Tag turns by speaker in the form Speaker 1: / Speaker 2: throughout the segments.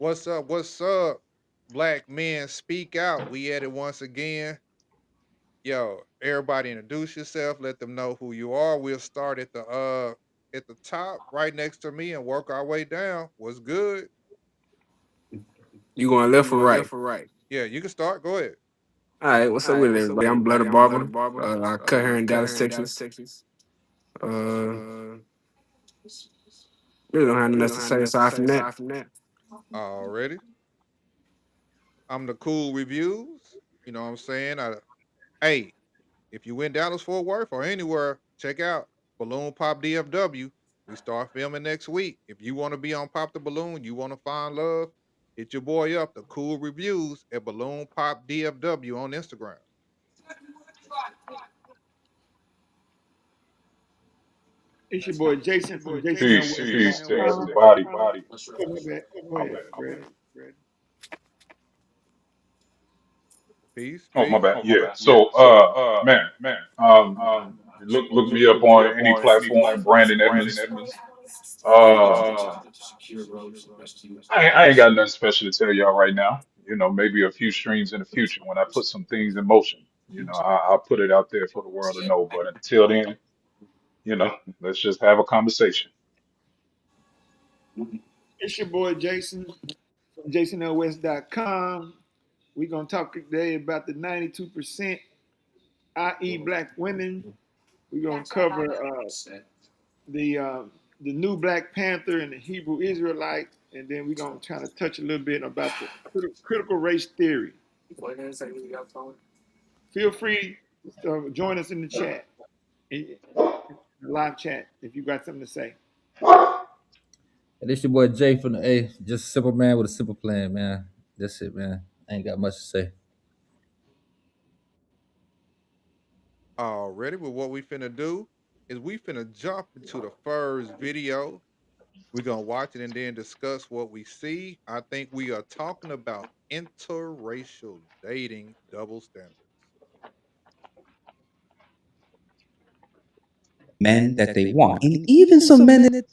Speaker 1: What's up? What's up? Black men speak out. We at it once again. Yo, everybody introduce yourself. Let them know who you are. We'll start at the top, right next to me, and work our way down. What's good?
Speaker 2: You going left or right?
Speaker 1: Yeah, you can start. Go ahead.
Speaker 2: All right, what's up with it, everybody? I'm Bloody Barber. I cut here in Dallas, Texas. Uh, really don't have nothing else to say aside from that.
Speaker 1: Already. I'm the cool reviews. You know what I'm saying? Hey, if you in Dallas Fort Worth or anywhere, check out Balloon Pop DFW. We start filming next week. If you want to be on Pop the Balloon, you want to find love, hit your boy up, the cool reviews at Balloon Pop DFW on Instagram.
Speaker 3: It's your boy Jason from
Speaker 4: Peace to
Speaker 3: JasonLWest.com.
Speaker 4: everybody.
Speaker 3: Oh, my bad. Go ahead, Brad.
Speaker 1: Peace,
Speaker 4: Oh, my
Speaker 1: peace.
Speaker 4: bad. Yeah. So, man, um, look me up on any platform. Brandon Edmonds. Uh, I ain't got nothing special to tell y'all right now. You know, maybe a few streams in the future when I put some things in motion. You know, I'll put it out there for the world to know. But until then, you know, let's just have a conversation.
Speaker 3: It's your boy Jason from JasonLWest.com. We're going to talk today about the 92%, i.e., black women. We're going to cover the new Black Panther and the Hebrew Israelite. And then we're going to try to touch a little bit about the critical race theory. Feel free to join us in the chat, in the live chat, if you got something to say.
Speaker 5: And this your boy Jay from the A. Just a simple man with a simple plan, man. That's it, man. I ain't got much to say.
Speaker 1: Already, but what we finna do is we finna jump into the first video. We're gonna watch it and then discuss what we see. I think we are talking about interracial dating double standards.
Speaker 6: Men that they want. And even some men that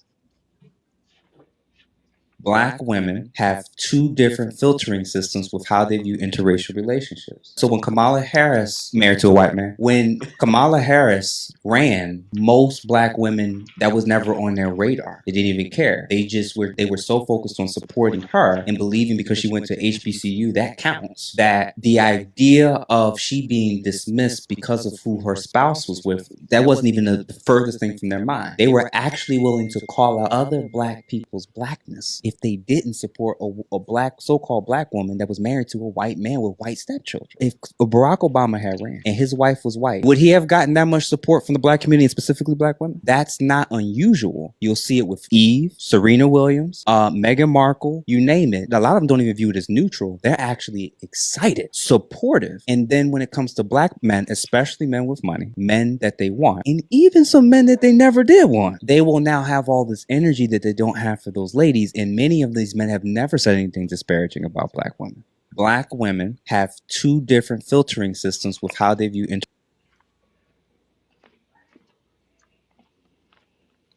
Speaker 6: Black women have two different filtering systems with how they view interracial relationships. So when Kamala Harris, married to a white man, when Kamala Harris ran, most black women, that was never on their radar. They didn't even care. They were so focused on supporting her and believing because she went to HBCU, that counts. That the idea of she being dismissed because of who her spouse was with, that wasn't even the furthest thing from their mind. They were actually willing to call out other black people's blackness if they didn't support a black, so-called black woman that was married to a white man with white stepchildren. If Barack Obama had ran and his wife was white, would he have gotten that much support from the black community and specifically black women? That's not unusual. You'll see it with Eve, Serena Williams, Meghan Markle, you name it. A lot of them don't even view it as neutral. They're actually excited, supportive. And then when it comes to black men, especially men with money, men that they want, and even some men that they never did want, they will now have all this energy that they don't have for those ladies. And many of these men have never said anything disparaging about black women. Black women have two different filtering systems with how they view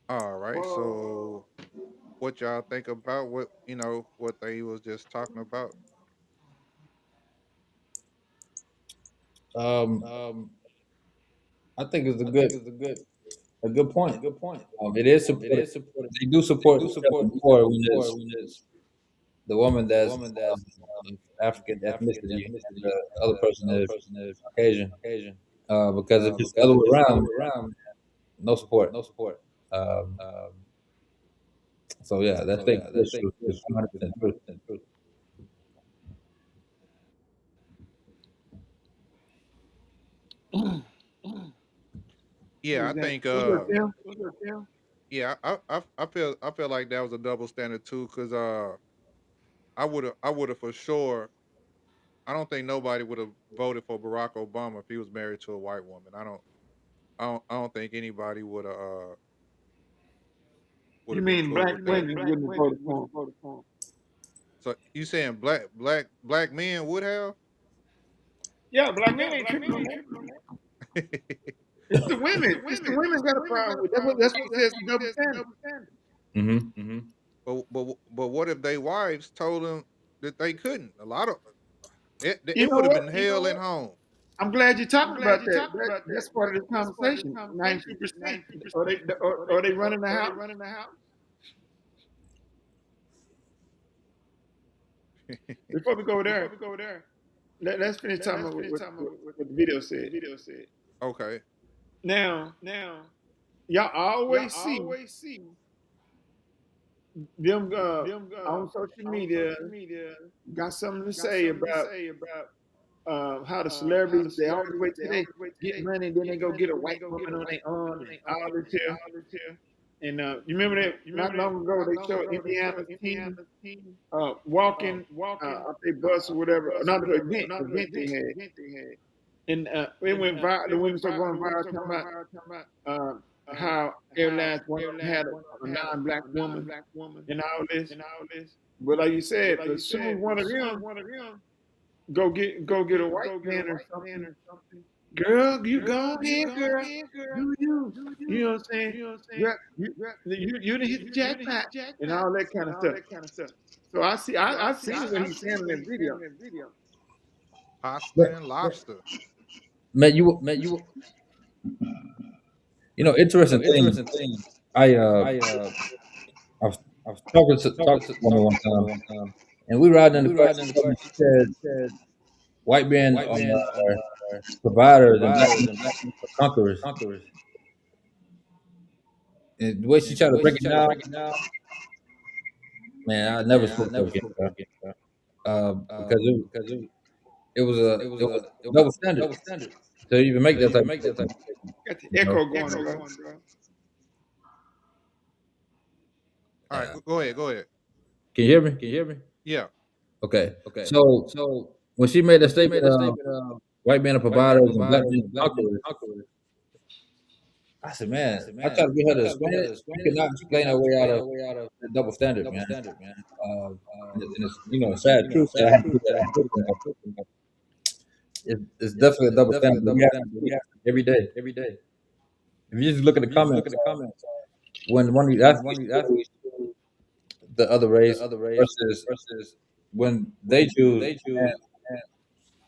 Speaker 1: All right. So what y'all think about what they was just talking about?
Speaker 5: Um, I think it's a good point. It is supported. They do support each other more when it's the woman that's of African ethnicity and the other person is Caucasian. Because if it's the other way around, no support. Um, so yeah, that thing is 100% true.
Speaker 1: Yeah, I think
Speaker 3: What's your Tim?
Speaker 1: yeah, I feel like that was a double standard too, cause I would have for sure. I don't think nobody would have voted for Barack Obama if he was married to a white woman. I don't think anybody would
Speaker 3: You
Speaker 1: have been
Speaker 3: mean
Speaker 1: cool
Speaker 3: black
Speaker 1: with that.
Speaker 3: women wouldn't have voted for him?
Speaker 1: So you saying black men would have?
Speaker 3: Yeah, black men ain't tripping on that. It's the women. It's the women's got a problem with. That's what it says. The double standard.
Speaker 5: Mm-hmm.
Speaker 1: But what if they wives told them that they couldn't? A lot of
Speaker 3: You
Speaker 1: it
Speaker 3: know
Speaker 1: would have
Speaker 3: what?
Speaker 1: been hell in home.
Speaker 3: I'm glad you're talking about that. That's part of the conversation. 92%. Are they running the house? Before we go there, let's finish talking about what the video said.
Speaker 1: Okay.
Speaker 3: Now, y'all always see them on social media got something to say about how the celebrities they always wait till they get money, then they go get a white woman on their arm and all this here. And you remember that not long ago they showed Indiana's team walking up their bus or whatever, not the event they had. And it went viral. The women started going viral talking about how airlines one of them had a non-black woman and all this. But like you said, as soon as one of them go get a white man or something, girl, you go ahead, girl. You know what I'm saying? You done hit the jackpot and all that kind of stuff. So I seen what he's saying in that video.
Speaker 1: Pasta and lobster.
Speaker 5: Man, interesting thing. I was talking to one time, and we riding in the car. She said, "White men are providers and black men are conquerors." And the way she tried to break it down, man, I never spoke to her again, bro. Because it was a double standard to even make that type of statement,
Speaker 3: Got the
Speaker 5: you know?
Speaker 3: echo going, bro.
Speaker 1: All right, go ahead.
Speaker 5: Can you hear me?
Speaker 1: Yeah.
Speaker 5: Okay. So when she made that statement, white men are providers and black men are conquerors, I said, man, I tried to get her to explain it. You could not explain her way out of the double standard, man. And it's sad truth that I have to put that. It's definitely a double standard. We have to see it every day. If you just look at the comments, when one of these athletes, the other race versus when they choose, man,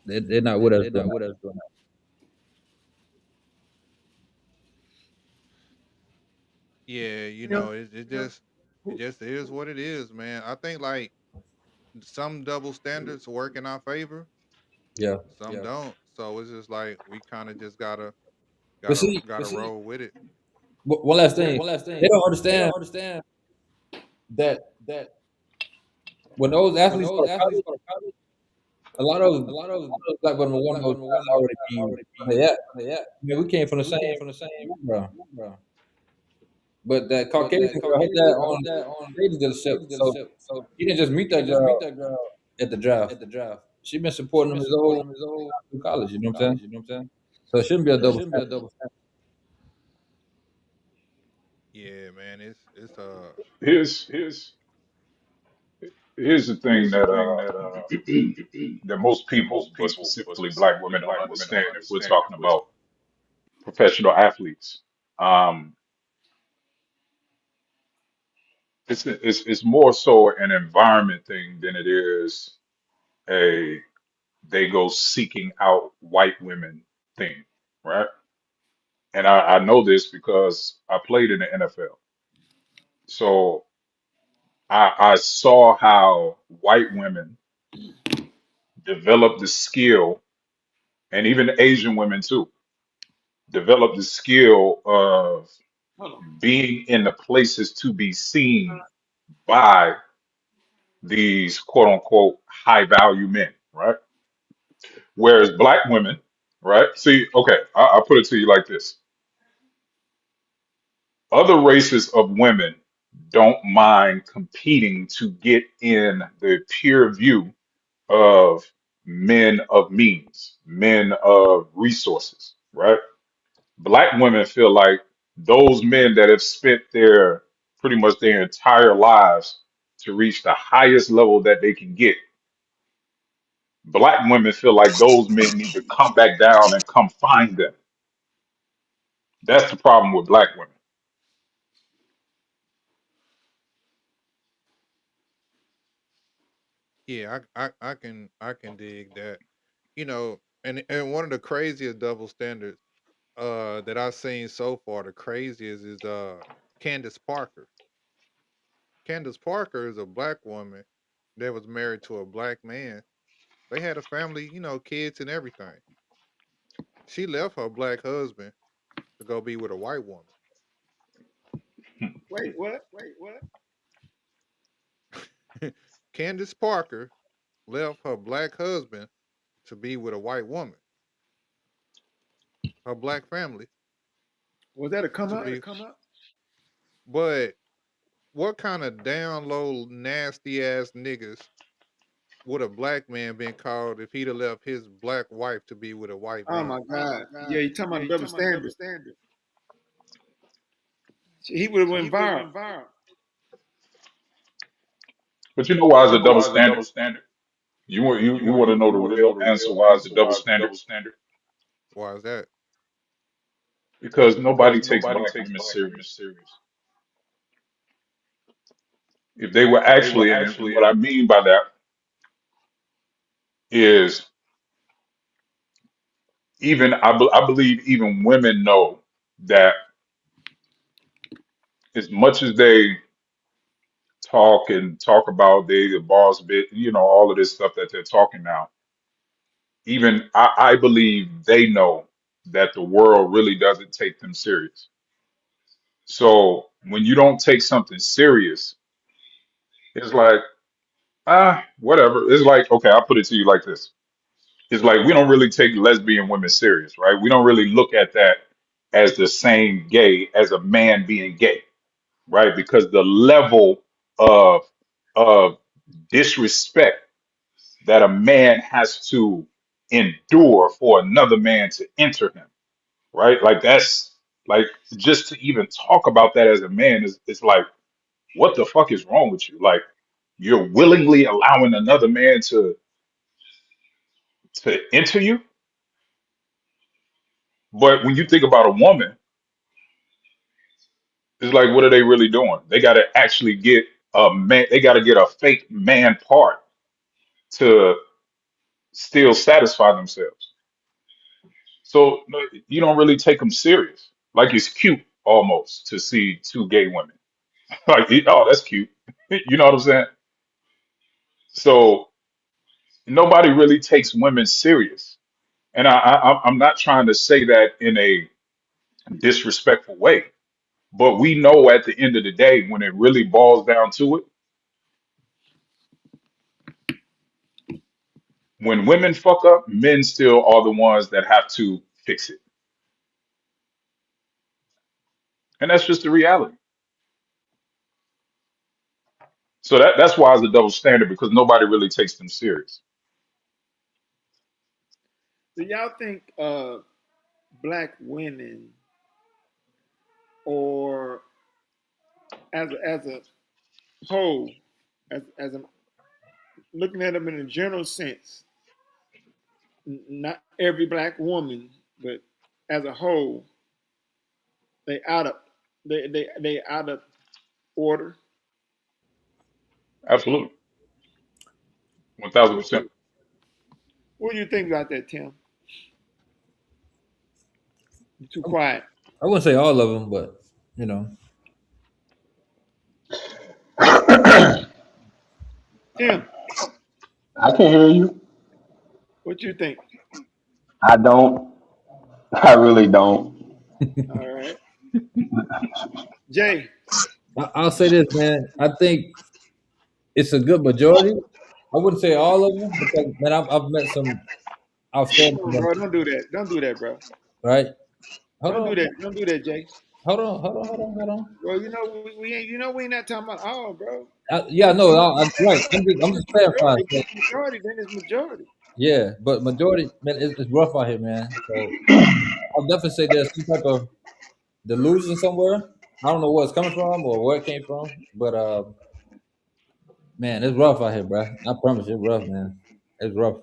Speaker 5: they're not with us. Doing that.
Speaker 1: Yeah, it just is what it is, man. I think like some double standards work in our favor,
Speaker 5: Yeah.
Speaker 1: some don't. So it's just like we kind of just gotta
Speaker 5: But see,
Speaker 1: roll with it.
Speaker 5: one last thing. They don't understand that when those athletes go to college, a lot of black women want those guys already be yeah. Man, we came from the same background. But that Caucasian girl had that on leadership. So you didn't just meet that girl at the draft. She been supporting him his whole through college. You know what I'm saying? So it shouldn't be a double standard.
Speaker 1: Yeah, man. It's
Speaker 4: Here's here's the thing that that most people, but specifically black women, don't understand if we're talking about professional athletes. Um, it's more so an environment thing than it is a they go seeking out white women thing, right? And I know this because I played in the NFL. So I saw how white women develop the skill, and even Asian women too, develop the skill of being in the places to be seen by these quote unquote high value men, right? Whereas black women, right? See, okay, I'll put it to you like this. Other races of women don't mind competing to get in the peer view of men of means, men of resources, right? Black women feel like those men that have spent their pretty much their entire lives to reach the highest level that they can get. Black women feel like those men need to come back down and come find them. That's the problem with black women.
Speaker 1: Yeah, I can dig that. And one of the craziest double standards that I've seen so far, the craziest is Candace Parker. Candace Parker is a black woman that was married to a black man. They had a family, kids and everything. She left her black husband to go be with a white woman.
Speaker 3: Wait, what?
Speaker 1: Candace Parker left her black husband to be with a white woman. Her black family
Speaker 3: Was that a come
Speaker 1: to
Speaker 3: up?
Speaker 1: be. But what kind of down low nasty ass niggas would a black man been called if he'd have left his black wife to be with a white
Speaker 3: Oh
Speaker 1: man?
Speaker 3: my God. Yeah, you talking about double standard. He would have went viral.
Speaker 4: But you know why it's a double standard? You want to know the real answer why it's a double standard?
Speaker 1: Why is that?
Speaker 4: Because nobody takes black women serious. If they were actually, and what I mean by that is I believe even women know that as much as they talk about they the boss bit, all of this stuff that they're talking now, even I believe they know that the world really doesn't take them serious. So when you don't take something serious, it's like, whatever. It's like, okay, I'll put it to you like this. It's like we don't really take lesbian women serious, right? We don't really look at that as the same gay as a man being gay, right? Because the level of of disrespect that a man has to endure for another man to enter him, right? Like that's like just to even talk about that as a man is like, what the fuck is wrong with you? Like you're willingly allowing another man to enter you. But when you think about a woman, it's like, what are they really doing? They got to actually get a man. They got to get a fake man part to still satisfy themselves. So no, you don't really take them serious. Like it's cute almost to see two gay women. Like, oh, that's cute. You know what I'm saying? So nobody really takes women serious. And I'm not trying to say that in a disrespectful way, but we know at the end of the day, when it really boils down to it, when women fuck up, men still are the ones that have to fix it. And that's just the reality. So that's why it's a double standard because nobody really takes them serious.
Speaker 3: Do y'all think black women or as a whole, as a looking at them in a general sense, not every black woman, but as a whole, they out of they out of order?
Speaker 4: Absolutely. 1000%.
Speaker 3: What do you think about that, Tim? You're too quiet.
Speaker 5: I wouldn't say all of them, but you know,
Speaker 3: Tim,
Speaker 7: I can hear you.
Speaker 3: what you think?
Speaker 7: I don't. I really don't.
Speaker 3: All right, Jay.
Speaker 5: I'll say this, man. I think it's a good majority. I wouldn't say all of them because man, I've met some outstanding
Speaker 3: Come on,
Speaker 5: women,
Speaker 3: bro. Don't do that. Don't do that, bro.
Speaker 5: right? Hold
Speaker 3: Don't do
Speaker 5: on,
Speaker 3: that. Don't do that, Jay.
Speaker 5: hold on.
Speaker 3: Bro, we ain't we ain't not talking about all, bro.
Speaker 5: Yeah, no, right. I'm just clarifying.
Speaker 3: If
Speaker 5: So,
Speaker 3: it's majority, then it's majority.
Speaker 5: yeah, but majority, man, it's rough out here, man. So I'll definitely say there's some type of delusion somewhere. I don't know where it's coming from or where it came from, but man, it's rough out here, bro. I promise you, it's rough, man. It's rough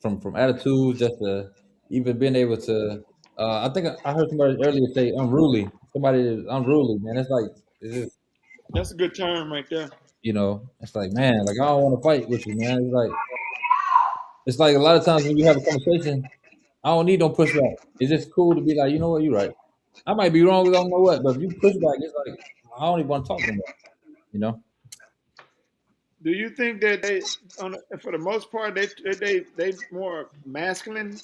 Speaker 5: from attitude, just to even being able to. I think I heard somebody earlier say unruly. Somebody is unruly, man. It's like it's just
Speaker 3: That's a good term right there.
Speaker 5: You know, it's like, man, like I don't want to fight with you, man. It's like a lot of times when you have a conversation, I don't need no pushback. It's just cool to be like, you know what, you're right. I might be wrong, I don't know what, but if you push back, it's like I don't even want to talk to them. You know.
Speaker 3: Do you think that they, for the most part, they more masculine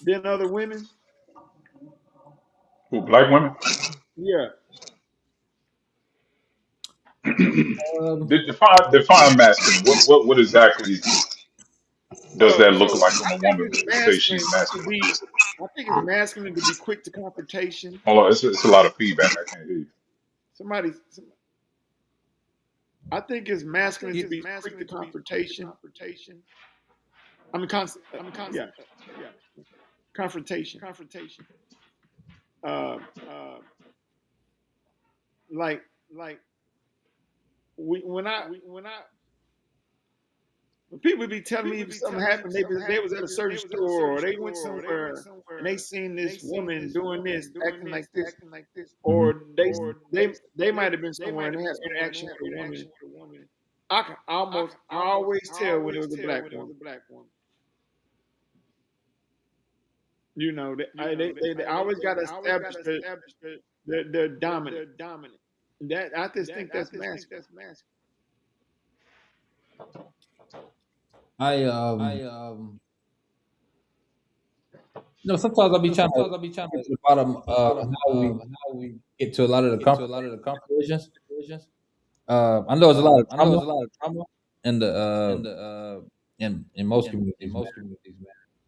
Speaker 3: than other women?
Speaker 4: Who, black women?
Speaker 3: Yeah.
Speaker 4: Define masculine. What exactly does that look
Speaker 3: So
Speaker 4: like on
Speaker 3: I
Speaker 4: a
Speaker 3: think
Speaker 4: woman
Speaker 3: it's
Speaker 4: to say she's
Speaker 3: masculine to
Speaker 4: masculine?
Speaker 3: be. I think it's masculine to be quick to confrontation.
Speaker 4: Hold on, it's a lot of feedback. I can't hear you.
Speaker 3: Somebody. I think it's masculine to be quick to confrontation. I mean, yeah, confrontation. Like when people be telling me if something happened, they was at a certain store or they went somewhere and they seen this woman doing this, acting like this, or they might have been somewhere and they had interaction with a woman. I always tell when it was a black woman. You know, they always got to establish that they're dominant. That I just think that's masculine.
Speaker 5: Sometimes I'll be trying to get to the bottom of how we get to a lot of the conversations. I know there's a lot of trauma in in most communities, man.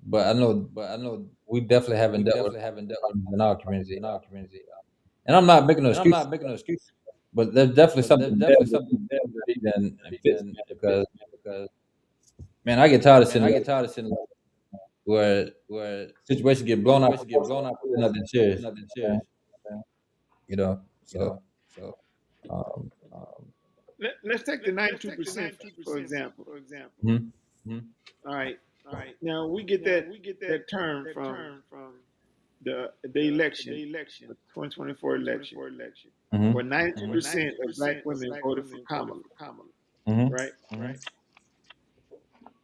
Speaker 5: But I know we definitely haven't dealt with problems in our community. And I'm not making an excuse, but there's definitely something there than fits, because man, I get tired of sitting where situations get blown up, nothing serious. You know, so um,
Speaker 3: Let's take the 92% for example.
Speaker 5: mhm.
Speaker 3: All right. Now we get that term from the election, the 2024 election,
Speaker 5: Mhm.
Speaker 3: where 92% of black women voted for Kamala,
Speaker 5: Mhm.
Speaker 3: right?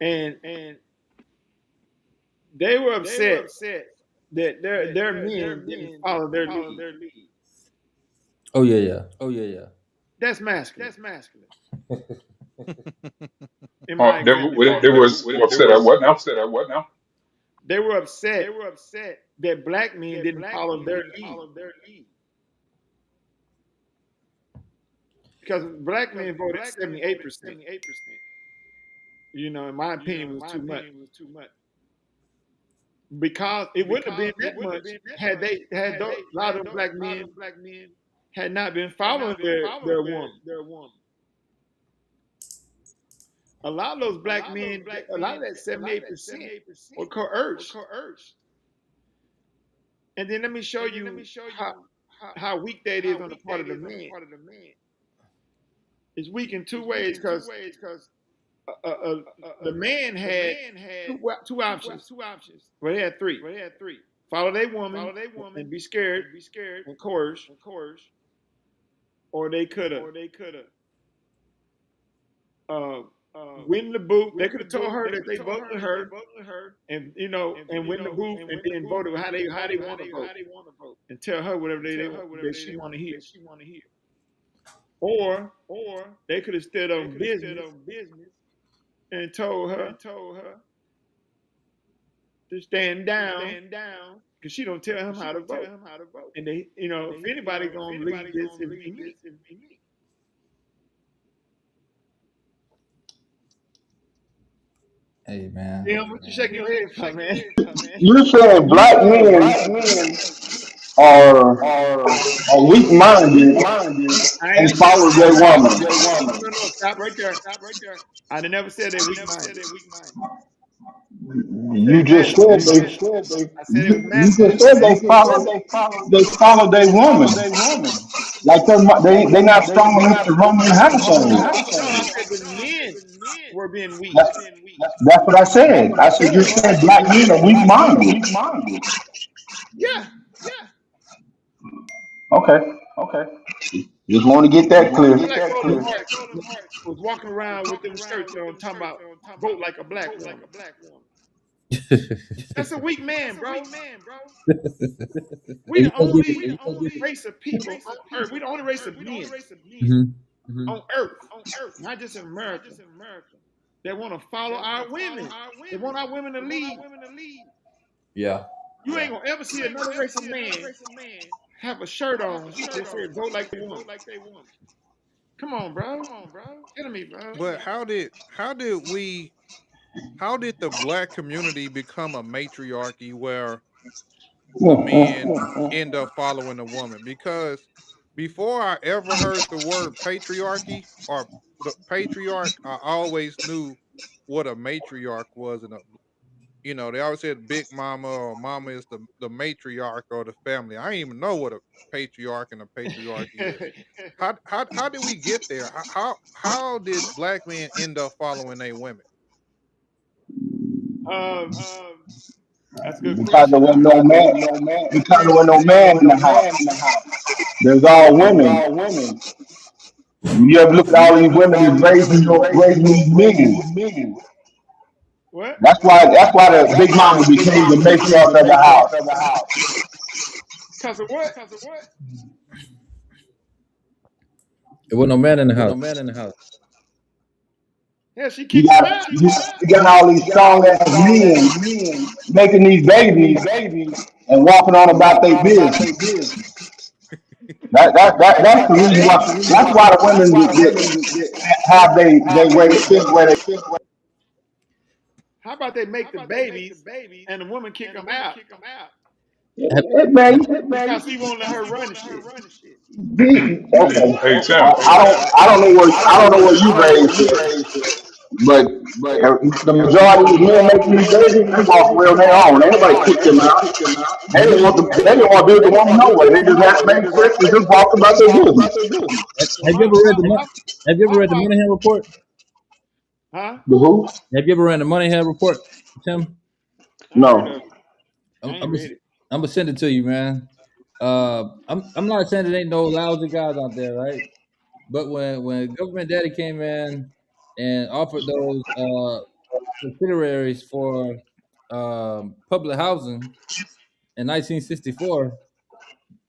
Speaker 3: And they were upset that their men didn't follow their lead.
Speaker 5: Oh yeah.
Speaker 3: That's masculine. In
Speaker 4: Oh,
Speaker 3: my opinion,
Speaker 4: they was upset at what now?
Speaker 3: they were upset that black men didn't follow their lead. Because black men voted 78%. You know, in my opinion, was too much. Because it wouldn't have been that much had a lot of black men had not been following their woman. A lot of those black men, a lot of that 78% were coerced. And then let me show you how weak that is on the part of the man. It's weak in two ways, because the man had two options. Well, they had three. Follow their woman and be scared and coerce, or they could have win the booth. They could have told her that they voted her, and and win the booth, and then voted how they want to vote, and tell her whatever that she want to hear. Or they could have stood on business and told her to stand down, because she don't tell him how to vote. And they, if anybody gonna lead this, it'd be me.
Speaker 5: Hey man.
Speaker 3: Damn, what you shaking your head for, man?
Speaker 7: You said black men are weak-minded and follow their woman.
Speaker 3: No, stop right there. I never said they're weak-minded.
Speaker 7: You just said they follow their woman. Like they not strong enough to run their household.
Speaker 3: No, I said the men were being weak.
Speaker 7: That's what I said. I said you said black men are weak-minded.
Speaker 3: Yeah.
Speaker 7: Okay. Just want to get that clear.
Speaker 3: Black Roland Martin was walking around with them shirts on, talking about vote like a black woman. That's a weak man, bro. We the only race of people on earth. We the only race of men on earth, not just in America, that want to follow our women. They want our women to lead.
Speaker 5: Yeah.
Speaker 3: You ain't gonna ever see another race of man have a shirt on that says vote like they want. Come on, bro. Kidding me, bro.
Speaker 1: But how did the black community become a matriarchy where the men end up following the woman? Because before I ever heard the word patriarchy or the patriarch, I always knew what a matriarch was. And they always said big mama or mama is the matriarch or the family. I didn't even know what a patriarch and a patriarchy is. How did we get there? How did black men end up following their women?
Speaker 3: That's a good
Speaker 7: Because there
Speaker 3: question.
Speaker 7: wasn't no man. Because there was no man in the house. There's all women. You ever look at all these women that's raising these men?
Speaker 3: What?
Speaker 7: That's why the big mama became the matriarch of the house.
Speaker 3: Because of what?
Speaker 5: There was no man in the house.
Speaker 3: Yeah, she
Speaker 7: You
Speaker 3: kicked him out.
Speaker 7: got all these strong ass men making these babies and walking on about their business. That's the reason why. That's why the women have they way they feel where they feel.
Speaker 3: How about they make the babies and the woman kick them out?
Speaker 7: Man,
Speaker 3: Because he won't let her run the shit.
Speaker 7: Okay.
Speaker 4: Hey, Tim.
Speaker 7: I don't know where you raised it, but the majority of men making these babies, they walk away on their own. Ain't nobody kick them out. They didn't want to be with the woman no way. They just had to make sex and just walk about their business.
Speaker 5: Have you ever read the Moynihan report?
Speaker 3: Huh?
Speaker 7: The who?
Speaker 5: Have you ever read the Moynihan report, Tim?
Speaker 7: No.
Speaker 5: I'm gonna send it to you, man. I'm not saying there ain't no lousy guys out there, right? But when Government Daddy came in and offered those subsidiaries for public housing in 1964,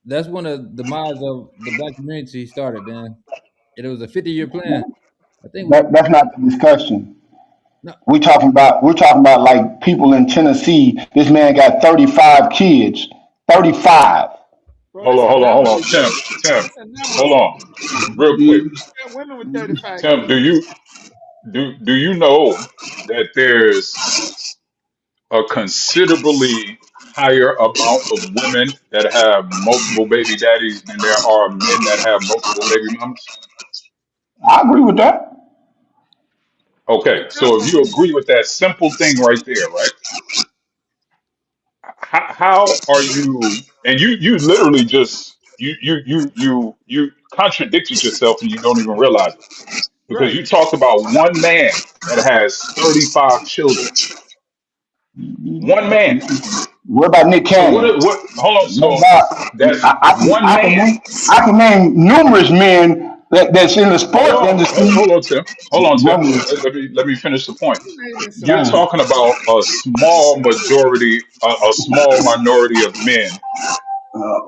Speaker 5: that's when the demise of the black community started, man. It was a 50-year plan. I think
Speaker 7: That's not the discussion.
Speaker 5: No.
Speaker 7: We're talking about like people in Tennessee. This man got 35 kids. 35.
Speaker 4: Hold on. Tim, hold on. Real quick.
Speaker 3: Women with 35
Speaker 4: Tim, do you know that there's a considerably higher amount of women that have multiple baby daddies than there are men that have multiple baby mamas?
Speaker 7: I agree with that.
Speaker 4: Okay, so if you agree with that simple thing right there, right? How are you? And you literally just you contradicted yourself and you don't even realize it because you talked about one man that has 35 children. One man.
Speaker 7: What about Nick
Speaker 4: So
Speaker 7: Cannon?
Speaker 4: what? Hold on. So that's one
Speaker 7: I
Speaker 4: man.
Speaker 7: can name numerous men that's in the sports industry.
Speaker 4: Hold on, Tim. Let me finish the point. You're talking about a small minority of men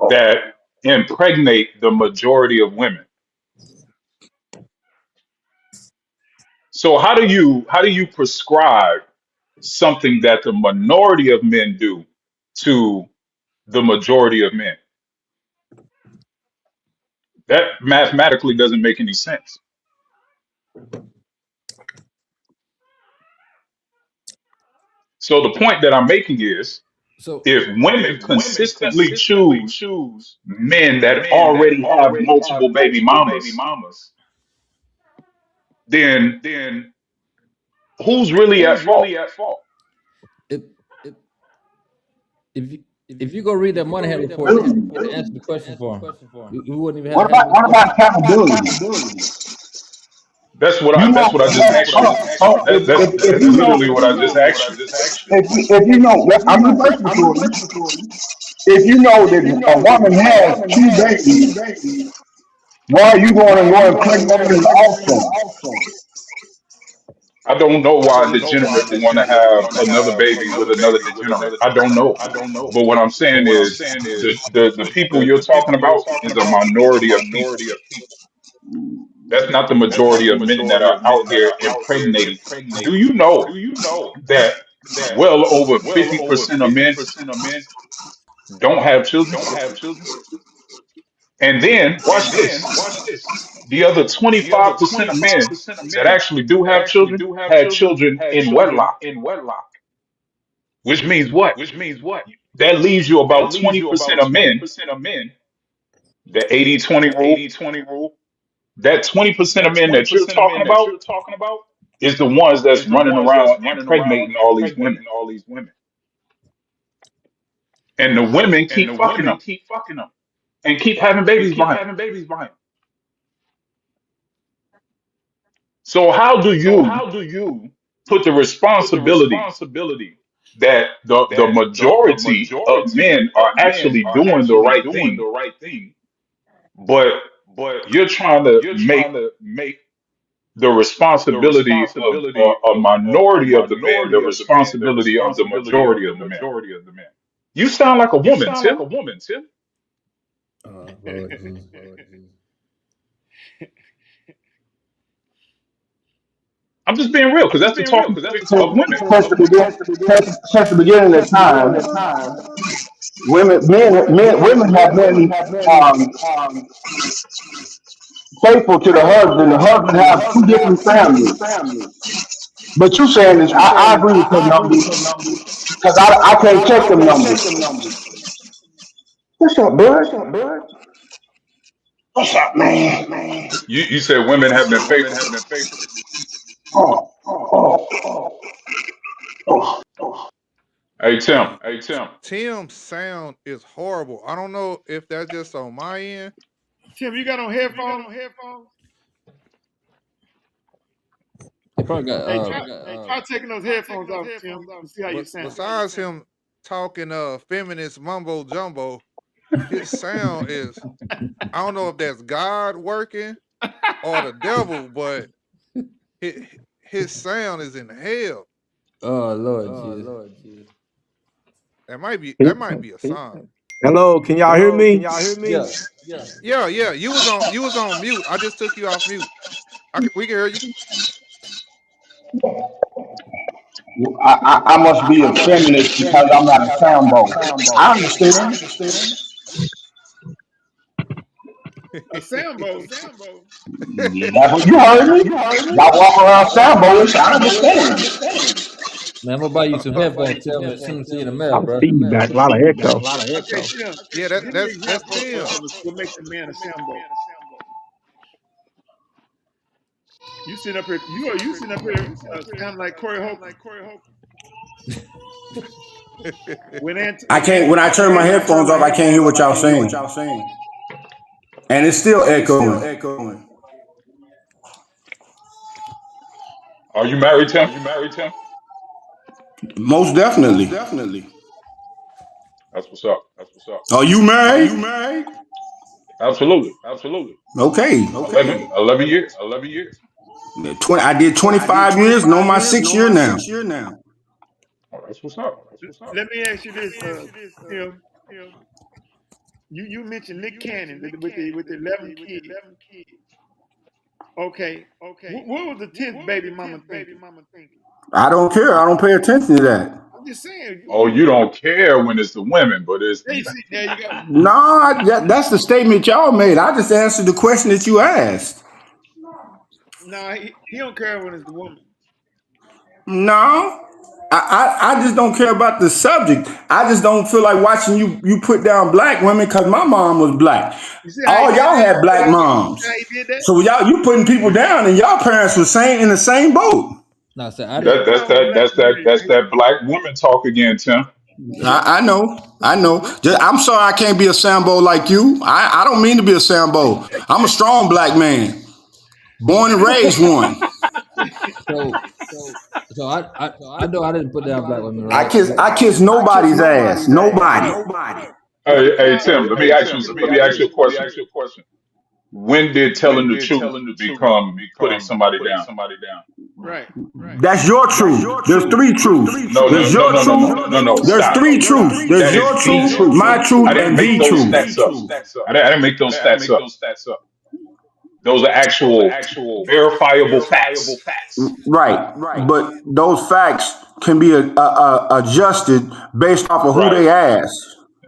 Speaker 4: that impregnate the majority of women. So how do you prescribe something that the minority of men do to the majority of men? That mathematically doesn't make any sense. So the point that I'm making is, if women consistently choose men that already have multiple baby mamas, then who's really at fault?
Speaker 5: If you go read that Moynihan report and answer the question for him, you wouldn't even have.
Speaker 7: What about accountability?
Speaker 4: That's what I just asked you. That's literally what I just asked you.
Speaker 7: If you know, I'm the person for you. If you know that a woman has 2 babies Why are you going and pregnant his offspring?
Speaker 4: I don't know why a degenerate would want to have another baby with another degenerate. I don't know. But what I'm saying is the people you're talking about is a minority of people. That's not the majority of men that are out here impregnating. Do you know that well over 50% of men don't have children? And then, watch this. The other 25% of men that actually do have children had children in wedlock, which means what? That leaves you about 20% of men, the 80-20 rule. That 20% of men that you're talking about is the ones that's running around impregnating all these women. And the women keep fucking them and keep having babies by them. So how do you put the responsibility that the majority of men are actually doing the right thing, but you're trying to make the responsibility of a minority of the men the responsibility of the majority of the men? You sound like a woman, Tim.
Speaker 5: Lord Jesus.
Speaker 4: I'm just being real because that's the talking points of women.
Speaker 7: Since the beginning of time, women have been faithful to the husband. The husband have two different families. But you saying this, I agree with them numbers because I can't check them numbers. What's up, bud? What's up, man?
Speaker 4: You said women have been faithful. Hey Tim.
Speaker 1: Tim's sound is horrible. I don't know if that's just on my end.
Speaker 3: Tim, you got on headphones?
Speaker 5: They probably got.
Speaker 3: Try taking those headphones off, Tim, and see how you sound.
Speaker 1: Besides him talking feminist mumbo jumbo, his sound is, I don't know if that's God working or the devil, but his sound is in hell.
Speaker 5: Oh Lord Jesus.
Speaker 1: That might be a sign.
Speaker 2: Hello, can y'all hear me?
Speaker 1: Yeah. You was on mute. I just took you off mute. We can hear you.
Speaker 7: I must be a feminist because I'm not a sambo. I understand.
Speaker 3: A sambo.
Speaker 7: You heard me. Y'all walk around samboish. I understand.
Speaker 5: Man, I'm gonna buy you some headphones. Tell me as soon as you see in the mail, bro.
Speaker 2: Feedback, a lot of echo.
Speaker 3: Okay, Tim.
Speaker 1: Yeah, that's Tim.
Speaker 3: What makes a man a sambo? You sitting up here. You sitting up here sounding like Corey Hope.
Speaker 7: I can't. When I turn my headphones off, I can't hear what y'all saying. And it's still echoing.
Speaker 4: Are you married, Tim?
Speaker 7: Most definitely.
Speaker 4: That's what's up.
Speaker 7: Are you married?
Speaker 4: Absolutely.
Speaker 7: Okay.
Speaker 4: 11 years.
Speaker 7: 20. I did 25 years. No, my 6th year now.
Speaker 4: Oh, that's what's up.
Speaker 3: Let me ask you this, Tim. You mentioned Nick Cannon with the 11 kids. Okay. What was the 10th baby mama thinking?
Speaker 7: I don't care. I don't pay attention to that.
Speaker 3: I'm just saying.
Speaker 4: Oh, you don't care when it's the women, but it's
Speaker 3: There you go.
Speaker 7: No, that's the statement y'all made. I just answered the question that you asked.
Speaker 3: No, he don't care when it's the woman.
Speaker 7: No. I just don't care about the subject. I just don't feel like watching you put down black women because my mom was black. All y'all had black moms. So you putting people down and y'all parents were in the same boat.
Speaker 5: No, sir,
Speaker 4: that's that black woman talk again, Tim.
Speaker 7: I know. I'm sorry I can't be a sambo like you. I don't mean to be a sambo. I'm a strong black man. Born and raised one.
Speaker 5: So I know I didn't put down black women, right?
Speaker 7: I kiss nobody's ass. Nobody.
Speaker 4: Hey Tim, let me ask you a question. When did telling the truth become putting somebody down?
Speaker 3: Right.
Speaker 7: That's your truth. There's three truths.
Speaker 4: No,
Speaker 7: There's
Speaker 4: no,
Speaker 7: your
Speaker 4: no, no, no,
Speaker 7: truth.
Speaker 4: no, no, no.
Speaker 7: There's
Speaker 4: Stop.
Speaker 7: three truths. There's
Speaker 4: That
Speaker 7: your
Speaker 4: is the
Speaker 7: truth,
Speaker 4: truth.
Speaker 7: my truth,
Speaker 4: I didn't
Speaker 7: and
Speaker 4: make
Speaker 7: the
Speaker 4: those
Speaker 7: truth.
Speaker 4: stats up. I didn't make those stats up. Those are actual verifiable facts.
Speaker 7: Right. But those facts can be adjusted based off of who
Speaker 4: Right.
Speaker 7: they ask.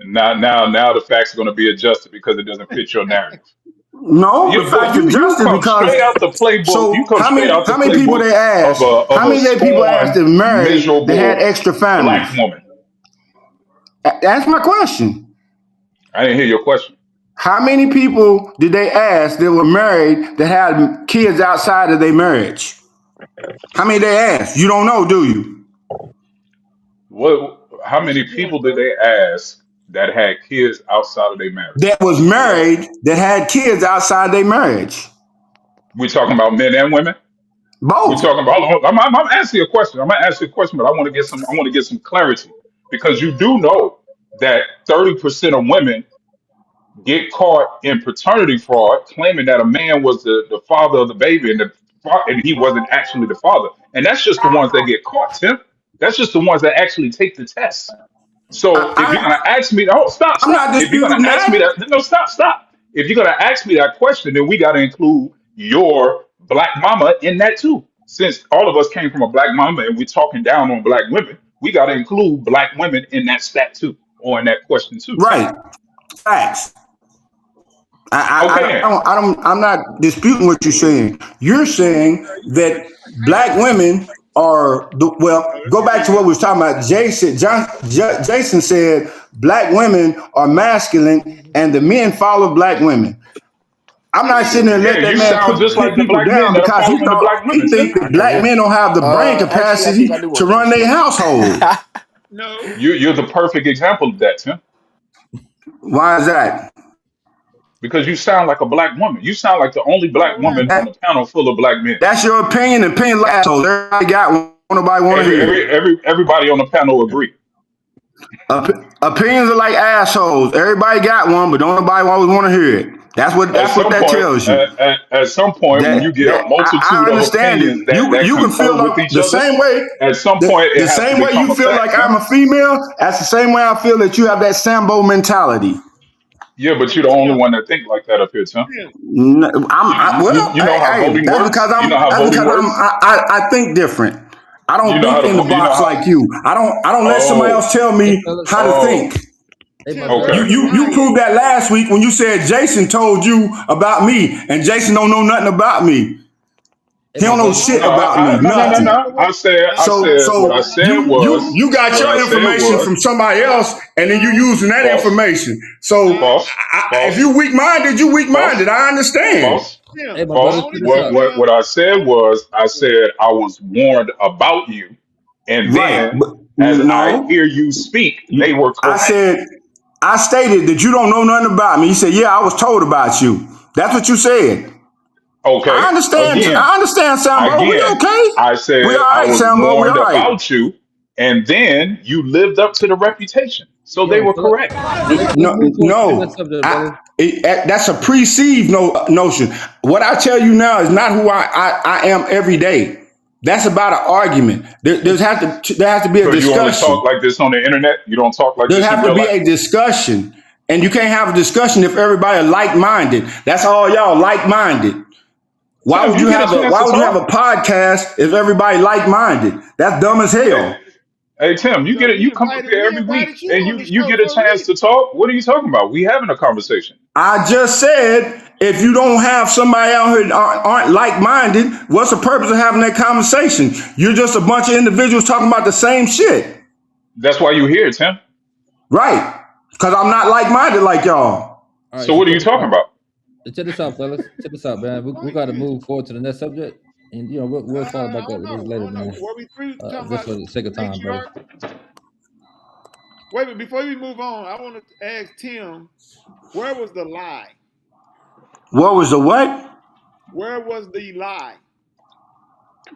Speaker 4: Now the facts are going to be adjusted because it doesn't fit your narrative.
Speaker 7: No, the
Speaker 4: But
Speaker 7: facts
Speaker 4: you
Speaker 7: adjusted
Speaker 4: come
Speaker 7: because.
Speaker 4: straight out the playbook. You
Speaker 7: So
Speaker 4: come straight out the
Speaker 7: how many people
Speaker 4: playbook
Speaker 7: they asked?
Speaker 4: of
Speaker 7: How
Speaker 4: a
Speaker 7: many of people asked that
Speaker 4: scorned,
Speaker 7: married that had
Speaker 4: miserable
Speaker 7: extra families?
Speaker 4: black woman.
Speaker 7: That's my question.
Speaker 4: I didn't hear your question.
Speaker 7: How many people did they ask that were married that had kids outside of their marriage? How many they asked? You don't know, do you?
Speaker 4: How many people did they ask that had kids outside of their marriage?
Speaker 7: That was married that had kids outside their marriage.
Speaker 4: We're talking about men and women. We're
Speaker 7: Both.
Speaker 4: talking about. I'm asking you a question. I'm gonna ask you a question, but I want to get some. I want to get some clarity because you do know that 30% of women get caught in paternity fraud, claiming that a man was the father of the baby and he wasn't actually the father. And that's just the ones that get caught, Tim. That's just the ones that actually take the test. So if you're gonna ask me, oh, stop.
Speaker 7: I'm not
Speaker 4: If you're gonna
Speaker 7: disputing
Speaker 4: ask me
Speaker 7: that.
Speaker 4: that, no, stop. If you're gonna ask me that question, then we gotta include your black mama in that too. Since all of us came from a black mama and we're talking down on black women, we gotta include black women in that stat too, or in that question too.
Speaker 7: Right. Facts.
Speaker 4: Okay.
Speaker 7: I'm not disputing what you're saying. You're saying that black women are go back to what we was talking about. Jason said black women are masculine and the men follow black women. I'm not sitting there and let that
Speaker 4: You
Speaker 7: man
Speaker 4: sound just
Speaker 7: put
Speaker 4: like the
Speaker 7: people
Speaker 4: black men
Speaker 7: down
Speaker 4: that are
Speaker 7: because
Speaker 4: following the black women.
Speaker 7: he thinks that black men don't have the brain capacity to run their household.
Speaker 3: No.
Speaker 4: You're the perfect example of that, Tim.
Speaker 7: Why is that?
Speaker 4: Because you sound like a black woman. You sound like the only black woman on the panel full of black men.
Speaker 7: That's your opinion. Opinion like assholes. Everybody got one. Nobody want to hear it.
Speaker 4: Everybody on the panel agree.
Speaker 7: Opinions are like assholes. Everybody got one, but don't nobody always want to hear it. That's what that tells you.
Speaker 4: At some point, when you get a multitude of opinions that
Speaker 7: you can feel
Speaker 4: with
Speaker 7: like
Speaker 4: each
Speaker 7: the
Speaker 4: other,
Speaker 7: same way.
Speaker 4: at some point,
Speaker 7: The same way you feel like I'm a female. That's the same way I feel that you have that Sambo mentality.
Speaker 4: Yeah, but you're the only one that think like that up here, Tim.
Speaker 7: No,
Speaker 4: You know how voting
Speaker 7: that's
Speaker 4: works?
Speaker 7: because I think different. I don't think in the box like you. I don't let somebody else tell me how to think.
Speaker 4: Okay.
Speaker 7: You proved that last week when you said Jason told you about me, and Jason don't know nothing about me. He don't know shit about me. Nothing.
Speaker 4: No. I said what I said was
Speaker 7: you got your information from somebody else, and then you using that information. So if you weak minded, you weak minded. I understand.
Speaker 4: What I said was I was warned about you, and then I hear you speak, they were correct.
Speaker 7: I stated that you don't know nothing about me. You said, yeah, I was told about you. That's what you said.
Speaker 4: Okay.
Speaker 7: I understand.
Speaker 4: Again,
Speaker 7: I understand, Sambo. We okay?
Speaker 4: I said
Speaker 7: we all right,
Speaker 4: I was
Speaker 7: Sambo.
Speaker 4: warned about you, and then you lived up to the reputation. So they were correct.
Speaker 7: No. That's a perceived notion. What I tell you now is not who I am every day. That's about an argument. There has to be a discussion.
Speaker 4: You only talk like this on the internet? You don't talk like this in real life?
Speaker 7: There has to be a discussion. And you can't have a discussion if everybody like-minded. That's all y'all like-minded. Why would you have a podcast if everybody like-minded? That's dumb as hell.
Speaker 4: Hey Tim, you get it. You come up here every week and you get a chance to talk. What are you talking about? We having a conversation.
Speaker 7: I just said if you don't have somebody out here that aren't like-minded, what's the purpose of having that conversation? You're just a bunch of individuals talking about the same shit.
Speaker 4: That's why you're here, Tim.
Speaker 7: Right. Because I'm not like-minded like y'all.
Speaker 5: Right,
Speaker 4: so what are you talking about?
Speaker 5: Check this out, fellas. Check this out, man. We got to move forward to the next subject. And, we'll follow back up with this later, man. Just for the sake of time, bro.
Speaker 3: Wait, but before we move on, I want to ask Tim, where was the lie?
Speaker 7: What was the what?
Speaker 3: Where was the lie?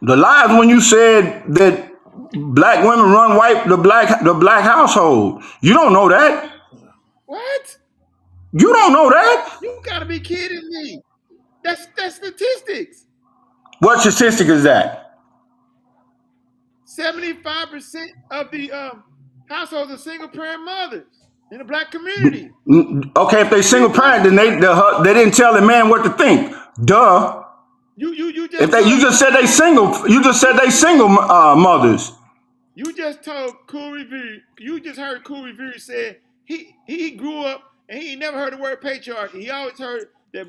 Speaker 7: The lie is when you said that black women run the black household. You don't know that.
Speaker 3: What?
Speaker 7: You don't know that.
Speaker 3: You gotta be kidding me. That's statistics.
Speaker 7: What statistic is that?
Speaker 3: 75% of the households are single parent mothers in the black community.
Speaker 7: Okay, if they single parent, then they didn't tell the man what to think. Duh.
Speaker 3: You
Speaker 7: just said they single. You just said they single mothers.
Speaker 3: You just told Cool Review. You just heard Cool Review say he grew up and he never heard the word patriarchy. He always heard that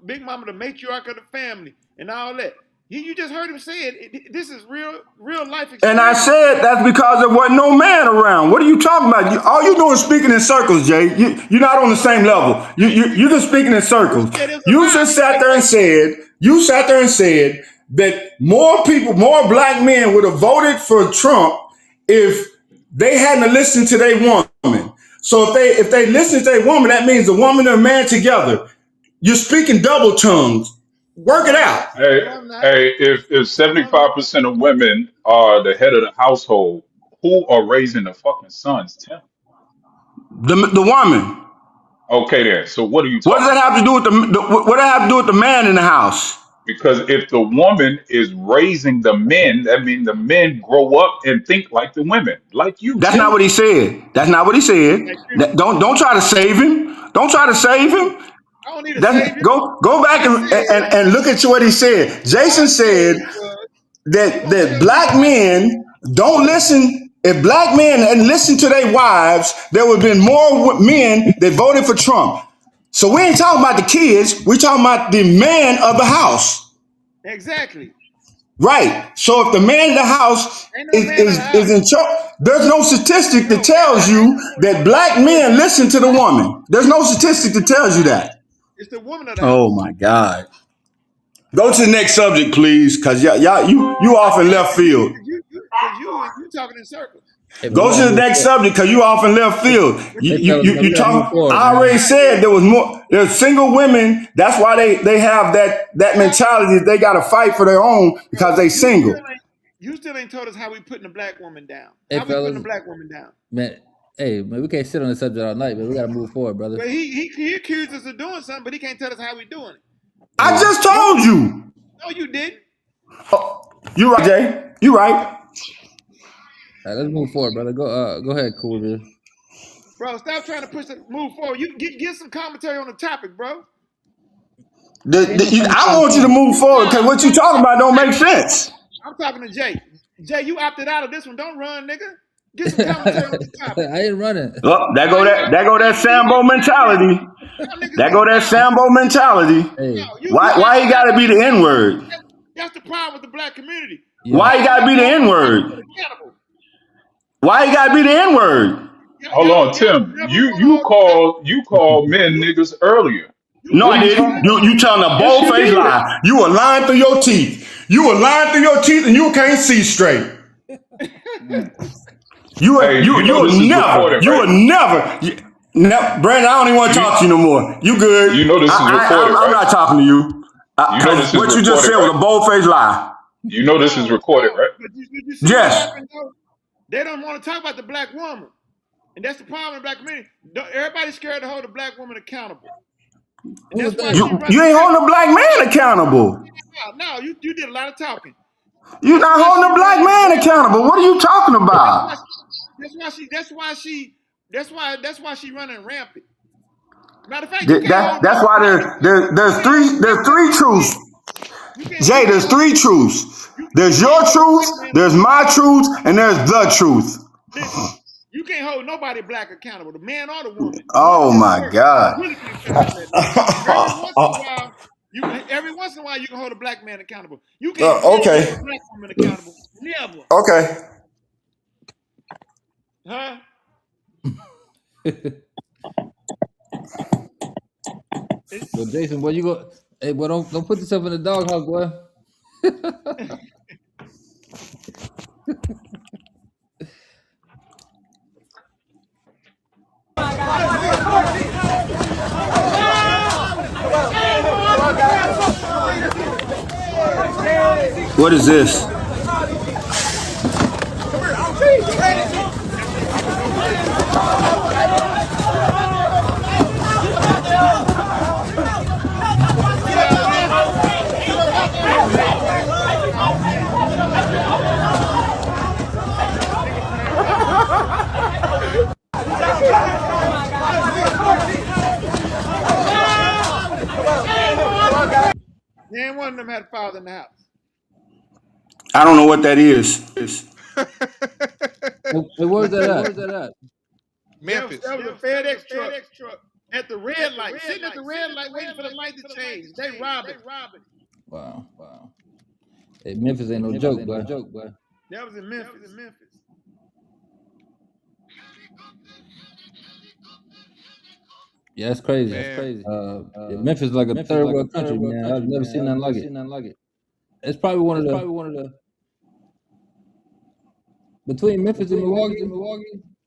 Speaker 3: Big Mama the matriarch of the family and all that. You just heard him say it. This is real life experience.
Speaker 7: And I said that's because there wasn't no man around. What are you talking about? All you doing is speaking in circles, Jay. You're not on the same level. You're just speaking in circles. You just sat there and said. You sat there and said that more black men would have voted for Trump if they hadn't listened to their woman. So if they listen to their woman, that means the woman and the man together. You're speaking double tongues. Work it out.
Speaker 4: Hey, if 75% of women are the head of the household, who are raising the fucking sons, Tim?
Speaker 7: The woman.
Speaker 4: Okay, then. So what are you talking
Speaker 7: What does that have to do with what does that have to do with the man in the house?
Speaker 4: Because if the woman is raising the men, that means the men grow up and think like the women, like you.
Speaker 7: That's not what he said. That's not what he said. Don't try to save him. Don't try to save him.
Speaker 3: I don't need to save him.
Speaker 7: Go back and look at what he said. Jason said that black men don't listen. If black men hadn't listened to their wives, there would have been more men that voted for Trump. So we ain't talking about the kids. We're talking about the man of the house.
Speaker 3: Exactly.
Speaker 7: Right. So if the man of the house is in charge, there's no statistic that tells you that black men listen to the woman. There's no statistic that tells you that.
Speaker 3: It's the woman of the house.
Speaker 2: Oh my God.
Speaker 7: Go to the next subject, please, because y'all you off in left field.
Speaker 3: You talking in circles.
Speaker 7: Go to the next subject because you off in left field. You talk. I already said there was more. There's single women. That's why they have that mentality. They got to fight for their own because they single.
Speaker 3: You still ain't told us how we putting the black woman down. How we putting the black woman down?
Speaker 5: Man, we can't sit on the subject all night, but we got to move forward, brother.
Speaker 3: But he accused us of doing something, but he can't tell us how we doing it.
Speaker 7: I just told you.
Speaker 3: No, you didn't.
Speaker 7: Oh, you right, Jay. You right.
Speaker 5: All right, let's move forward, brother. Go ahead, Cool Dude.
Speaker 3: Bro, stop trying to move forward. You get some commentary on the topic, bro.
Speaker 7: I want you to move forward because what you talking about don't make sense.
Speaker 3: I'm talking to Jay. Jay, you opted out of this one. Don't run, nigga. Get some commentary on the topic.
Speaker 5: I ain't running.
Speaker 7: Oh, there go that Sambo mentality. That go that Sambo mentality.
Speaker 5: Hey.
Speaker 7: Why you gotta be the N-word?
Speaker 3: That's the problem with the black community.
Speaker 5: Yeah.
Speaker 7: Why you gotta be the N-word? Why you gotta be the N-word?
Speaker 4: Hold on, Tim. You called men niggas earlier.
Speaker 7: No, I didn't. You telling a bold-faced lie. You were lying through your teeth. You were lying through your teeth and you can't see straight. You would never. Brandon, I don't even want to talk to you no more. You good.
Speaker 4: You know this is recorded,
Speaker 7: I'm not talking to you. What you just said was a bold-faced lie.
Speaker 4: You know this is recorded, right?
Speaker 7: Yes.
Speaker 3: They don't want to talk about the black woman. And that's the problem in the black community. Everybody's scared to hold the black woman accountable.
Speaker 7: You ain't holding a black man accountable.
Speaker 3: No, you did a lot of talking.
Speaker 7: You're not holding a black man accountable. What are you talking about?
Speaker 3: That's why she running rampant. Matter of fact,
Speaker 7: that's why there's three truths. Jay, there's three truths. There's your truth, there's my truth, and there's the truth.
Speaker 3: Listen, you can't hold nobody black accountable, the man or the woman.
Speaker 7: Oh my God.
Speaker 3: Every once in a while, you can hold a black man accountable. You can't hold a black woman accountable. Never.
Speaker 7: Okay.
Speaker 3: Huh?
Speaker 5: So Jason, boy, you go. Hey, boy, don't put yourself in the doghouse, boy.
Speaker 7: What is this?
Speaker 3: And one of them had a father in the house.
Speaker 2: I don't know what that is.
Speaker 5: Where's that at?
Speaker 1: Memphis.
Speaker 3: There was a FedEx truck at the red light, sitting at the red light, waiting for the light to change. They robbed it.
Speaker 5: Wow. Hey, Memphis ain't no joke, boy.
Speaker 3: That was in Memphis.
Speaker 5: Yeah, that's crazy.
Speaker 1: Man.
Speaker 5: Yeah, Memphis is like a third world country, man. I've never seen nothing like it. It's probably one of the between Memphis and Milwaukee.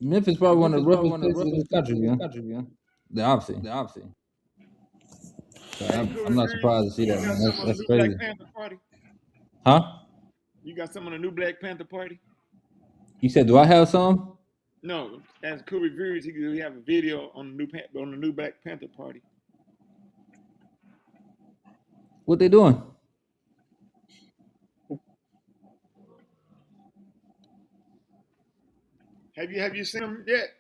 Speaker 5: Memphis probably one of the roughest places in the country, man. The opposite. So I'm not surprised to see that, man. That's crazy.
Speaker 3: Black Panther Party.
Speaker 5: Huh?
Speaker 3: You got some on the new Black Panther Party?
Speaker 5: You said, do I have some?
Speaker 3: No, as cool reviews, he have a video on the new Black Panther Party.
Speaker 5: What they doing?
Speaker 3: Have you seen them yet?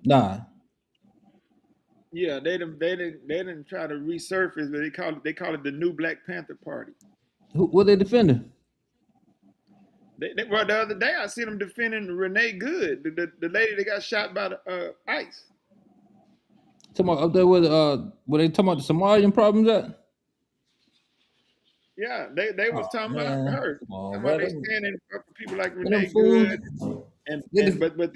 Speaker 5: Nah.
Speaker 3: Yeah, they didn't try to resurface, but they call it the new Black Panther Party.
Speaker 5: What they defending?
Speaker 3: Well, the other day I seen them defending Renee Good, the lady that got shot by the ICE.
Speaker 5: Talking about up there where they talking about the Somalian problems at?
Speaker 3: Yeah, they was talking about her.
Speaker 5: On,
Speaker 3: about they standing up for people like Renee Good, but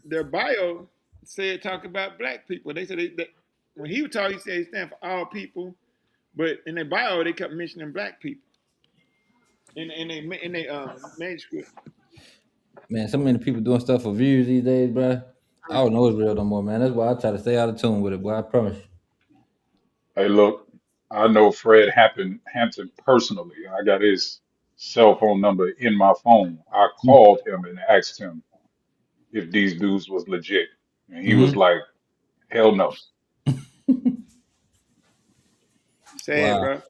Speaker 3: their bio said talk about black people. They said that when he was talking, he said he stand for all people, but in their bio they kept mentioning black people. In their manuscript.
Speaker 5: Man, so many people doing stuff for views these days, bro. I don't know it's real no more, man. That's why I try to stay out of tune with it, boy. I promise you.
Speaker 4: Hey, look, I know Fred Hampton personally. I got his cell phone number in my phone. I called him and asked him if these dudes was legit, and he was like, "Hell no."
Speaker 3: Sad, bro.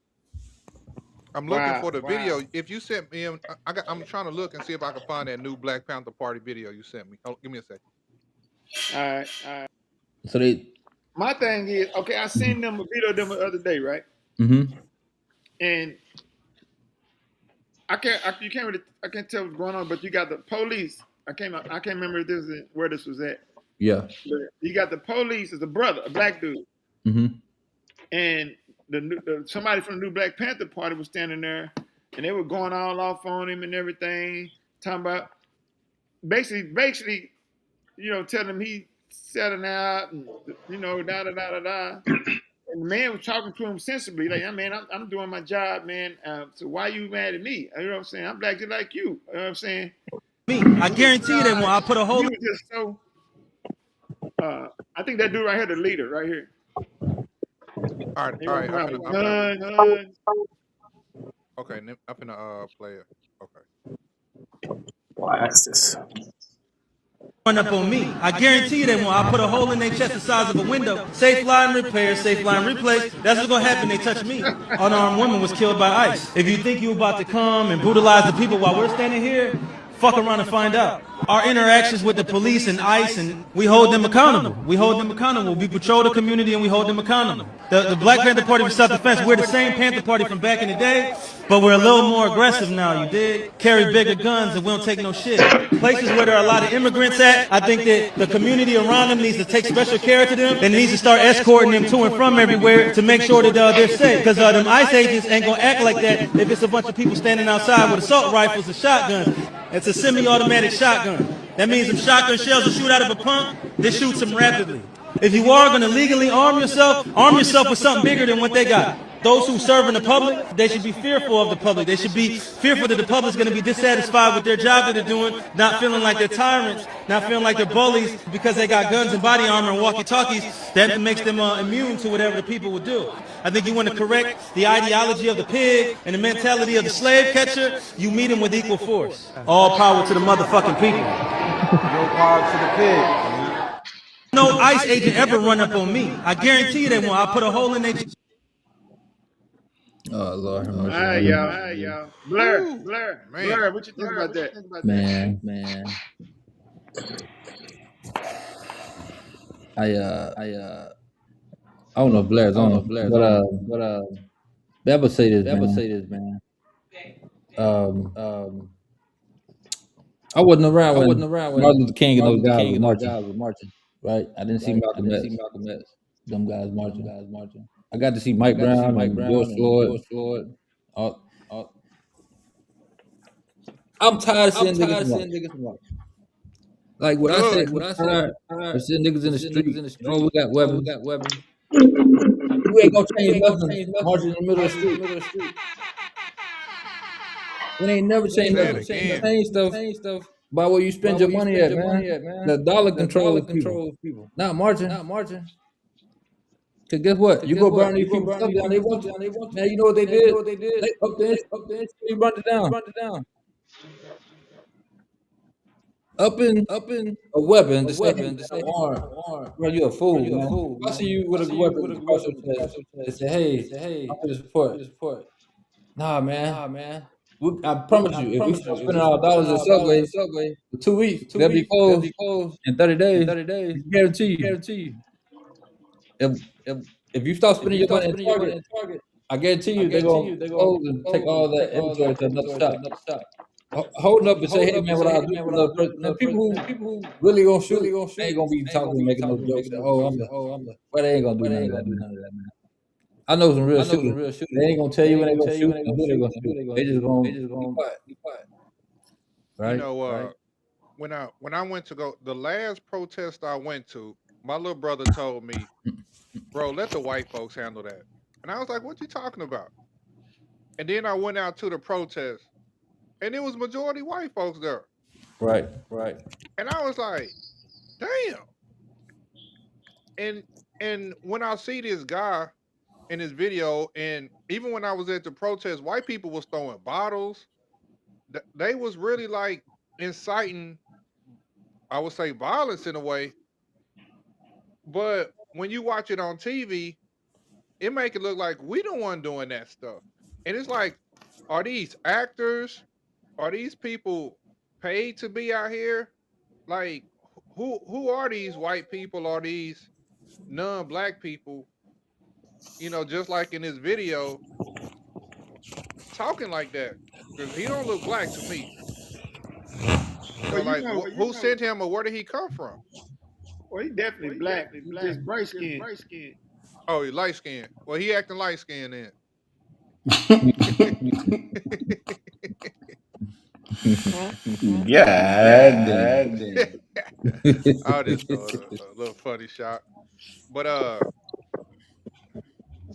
Speaker 1: I'm looking for the video. If you sent me, I'm trying to look and see if I can find that new Black Panther Party video you sent me. Oh, give me a second.
Speaker 3: All right.
Speaker 5: So
Speaker 3: my thing is, okay, I seen them a video of them the other day, right?
Speaker 5: Mm-hmm.
Speaker 3: And I can't tell what's going on, but you got the police. I can't remember where this was at.
Speaker 5: Yeah.
Speaker 3: But you got the police as a brother, a black dude.
Speaker 5: Mm-hmm.
Speaker 3: And somebody from the new Black Panther Party was standing there, and they were going all off on him and everything, talking about basically, telling him he selling out and da. And the man was talking to him sensibly, like, yeah, man, I'm doing my job, man. So why you mad at me? You know what I'm saying? I'm black just like you. You know what I'm saying?
Speaker 8: I guarantee you that when I put a whole.
Speaker 3: Just so. I think that dude right here, the leader, right here.
Speaker 1: All right. Okay, I'm finna play it. Okay.
Speaker 2: Blast this.
Speaker 8: Run up on me. I guarantee you that when I put a hole in their chest the size of a window, safe line repair, safe line replace, that's what's gonna happen. They touch me. Unarmed woman was killed by ICE. If you think you about to come and brutalize the people while we're standing here, fuck around and find out. Our interactions with the police and ICE, and we hold them accountable. We patrol the community and we hold them accountable. The Black Panther Party for self-defense, we're the same Panther Party from back in the day, but we're a little more aggressive now, you dig? Carry bigger guns and we don't take no shit. Places where there are a lot of immigrants at, I think that the community around them needs to take special care to them and needs to start escorting them to and from everywhere to make sure that they're safe. Because them ICE agents ain't gonna act like that if it's a bunch of people standing outside with assault rifles and shotguns. It's a semi-automatic shotgun. That means them shotgun shells will shoot out of a pump, they shoot them rapidly. If you are going to legally arm yourself with something bigger than what they got. Those who serve in the public, they should be fearful of the public. They should be fearful that the public's going to be dissatisfied with their job that they're doing, not feeling like they're tyrants, not feeling like they're bullies because they got guns and body armor and walkie-talkies. That makes them immune to whatever the people would do. I think you want to correct the ideology of the pig and the mentality of the slave catcher, you meet them with equal force. All power to the motherfucking people.
Speaker 9: No power to the pig.
Speaker 8: No ICE agent ever run up on me. I guarantee you that when I put a hole in their...
Speaker 5: Oh, Lord.
Speaker 3: All right, y'all. Blair, what you think about that?
Speaker 5: Man. I don't know if Blair's on, but I would say this, man. I wasn't around when Martin Luther King and those guys were marching. Right? I didn't see Malcolm X. Them guys marching. I got to see Mike Brown and George Floyd. I'm tired of seeing niggas march. Like what I said, I'm tired of seeing niggas in the street. Oh, we got weapons. You ain't gonna change nothing marching in the middle of the street. It ain't never changed nothing. Change stuff by where you spend your money at, man. The dollar controls people. Not marching. Cause guess what? You go burn these people's stuff down. They want you. Now you know what they did? They up there, they burned it down. Up in a weapon to say arm. Bro, you a fool, man. If I see you with a weapon across your chest, they say, hey, I'm here to support. Nah, man. I promise you, if we start spending our dollars at Subway for 2 weeks, they'll be closed in 30 days. Guarantee you. If you start spending your money at Target, I guarantee you they're going to close and take all that inventory to another shop. Hold up and say, hey, man, what I'll do for another person. Now, people who really going to shoot, they ain't going to be talking and making no jokes. Well, they ain't going to do none of that, man. I know some real shooters. They ain't gonna tell you when they gonna shoot and who they gonna shoot. They just gonna be quiet. Right?
Speaker 1: You know, when I went to go, the last protest I went to, my little brother told me, "Bro, let the white folks handle that." And I was like, "What you talking about?" And then I went out to the protest, and it was majority white folks there.
Speaker 5: Right.
Speaker 1: And I was like, "Damn." And when I see this guy in his video, and even when I was at the protest, white people was throwing bottles. They was really like inciting, I would say, violence in a way. But when you watch it on TV, it make it look like we the one doing that stuff. And it's like, are these actors? Are these people paid to be out here? Like, who are these white people? Are these non-black people? You know, just like in this video, talking like that, because he don't look black to me. Who sent him, or where did he come from?
Speaker 3: Well, he definitely black. He's just bright skinned.
Speaker 1: Oh, he light skinned. Well, he acting light skinned then.
Speaker 2: Yeah.
Speaker 1: I'll just throw a little funny shot. But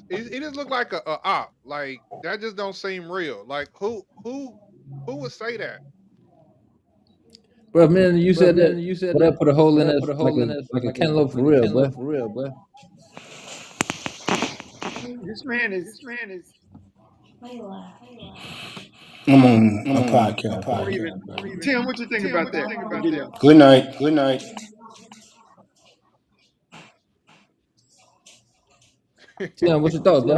Speaker 1: it just look like a op. Like, that just don't seem real. Like, who would say that?
Speaker 5: Bro, man, you said that. But I put a hole in it, like a cantaloupe for real, boy.
Speaker 3: This man is.
Speaker 2: I'm on a podcast.
Speaker 3: Tim, what you think about that?
Speaker 2: Good night.
Speaker 5: Tim, what's your thoughts, bro?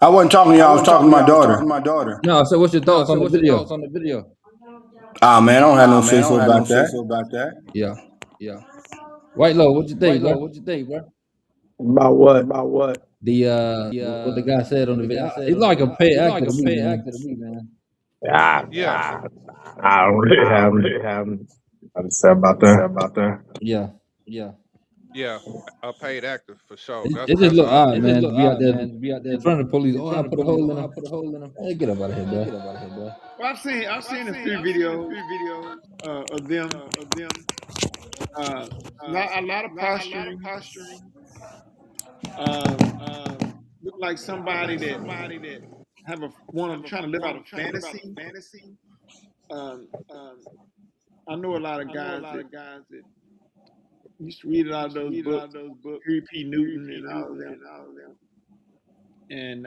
Speaker 2: I wasn't talking to y'all. I was talking to my daughter.
Speaker 5: No, so what's your thoughts on the video?
Speaker 2: Ah, man, I don't have no say so about that.
Speaker 5: Yeah. White Low, what you think, bro?
Speaker 2: About what?
Speaker 5: What the guy said on the video. He's like a paid actor to me, man.
Speaker 1: Yeah.
Speaker 2: I don't really have nothing to say about that.
Speaker 5: Yeah,
Speaker 1: a paid actor for sure.
Speaker 5: It just look odd, man. Be out there in front of the police. Oh, I put a hole in him. Hey, get up out of here, bro.
Speaker 3: Well, I've seen a few videos of them. A lot of posturing. Look like somebody that have trying to live out a fantasy. I know a lot of guys that used to read a lot of those books, P. Newton and all of them. And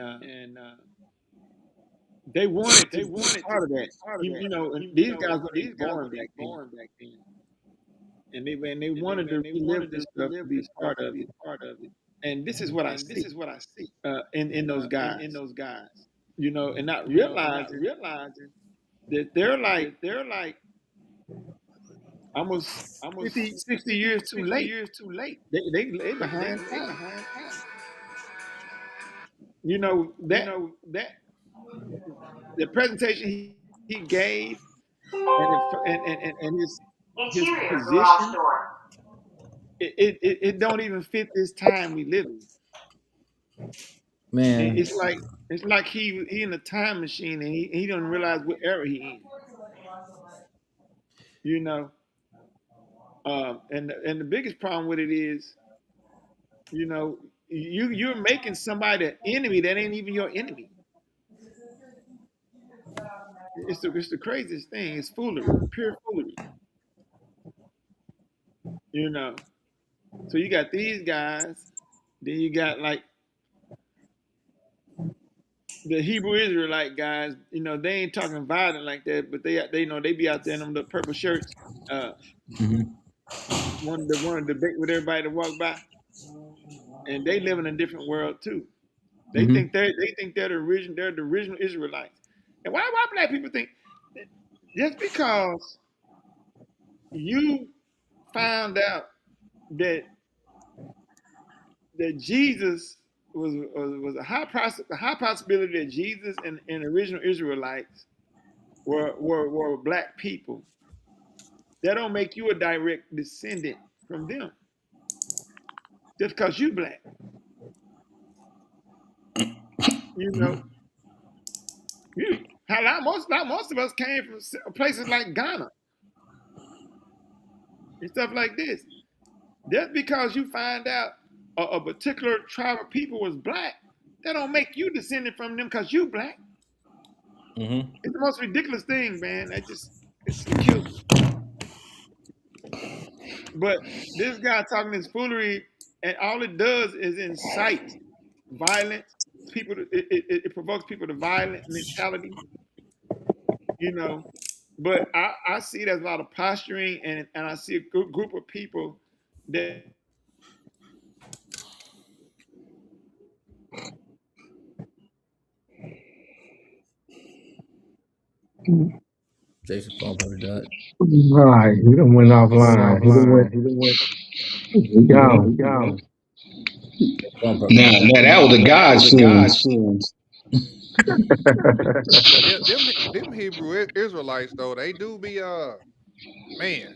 Speaker 3: they wanted to be part of that. You know, and these guys were born back then. And they wanted to relive this stuff, to be part of it. And this is what I see. In those guys. You know, and not realizing that they're like almost 50, 60 years too late. They behind time. you know that the presentation he gave and his position, it don't even fit this time we live in.
Speaker 5: Man,
Speaker 3: It's like he in a time machine and he don't realize what era he in. You know, and the biggest problem with it is, you know, you're making somebody an enemy that ain't even your enemy. It's the craziest thing. It's foolery, pure foolery. You know, so you got these guys, then you got like the Hebrew Israelite guys. You know, they ain't talking violent like that, but they know they be out there in them the purple shirts. One to debate with everybody to walk by, and they live in a different world too. They think they're the original Israelites. And why black people think just because you found out that Jesus was a high possibility that Jesus and original Israelites were black people, that don't make you a direct descendant from them. Just because you black. You know, most of us came from places like Ghana and stuff like this. Just because you find out a particular tribe of people was black, that don't make you descended from them because you black. It's the most ridiculous thing, man. It kills me. But this guy talking this foolery, and all it does is incite violence. It provokes people to violent mentality. You know, but I see there's a lot of posturing, and I see a group of people that
Speaker 5: Jason phone probably died.
Speaker 2: All right, he done went offline. He done went. Yo.
Speaker 7: Now that was the God sins.
Speaker 1: But them Hebrew Israelites though, they do be man,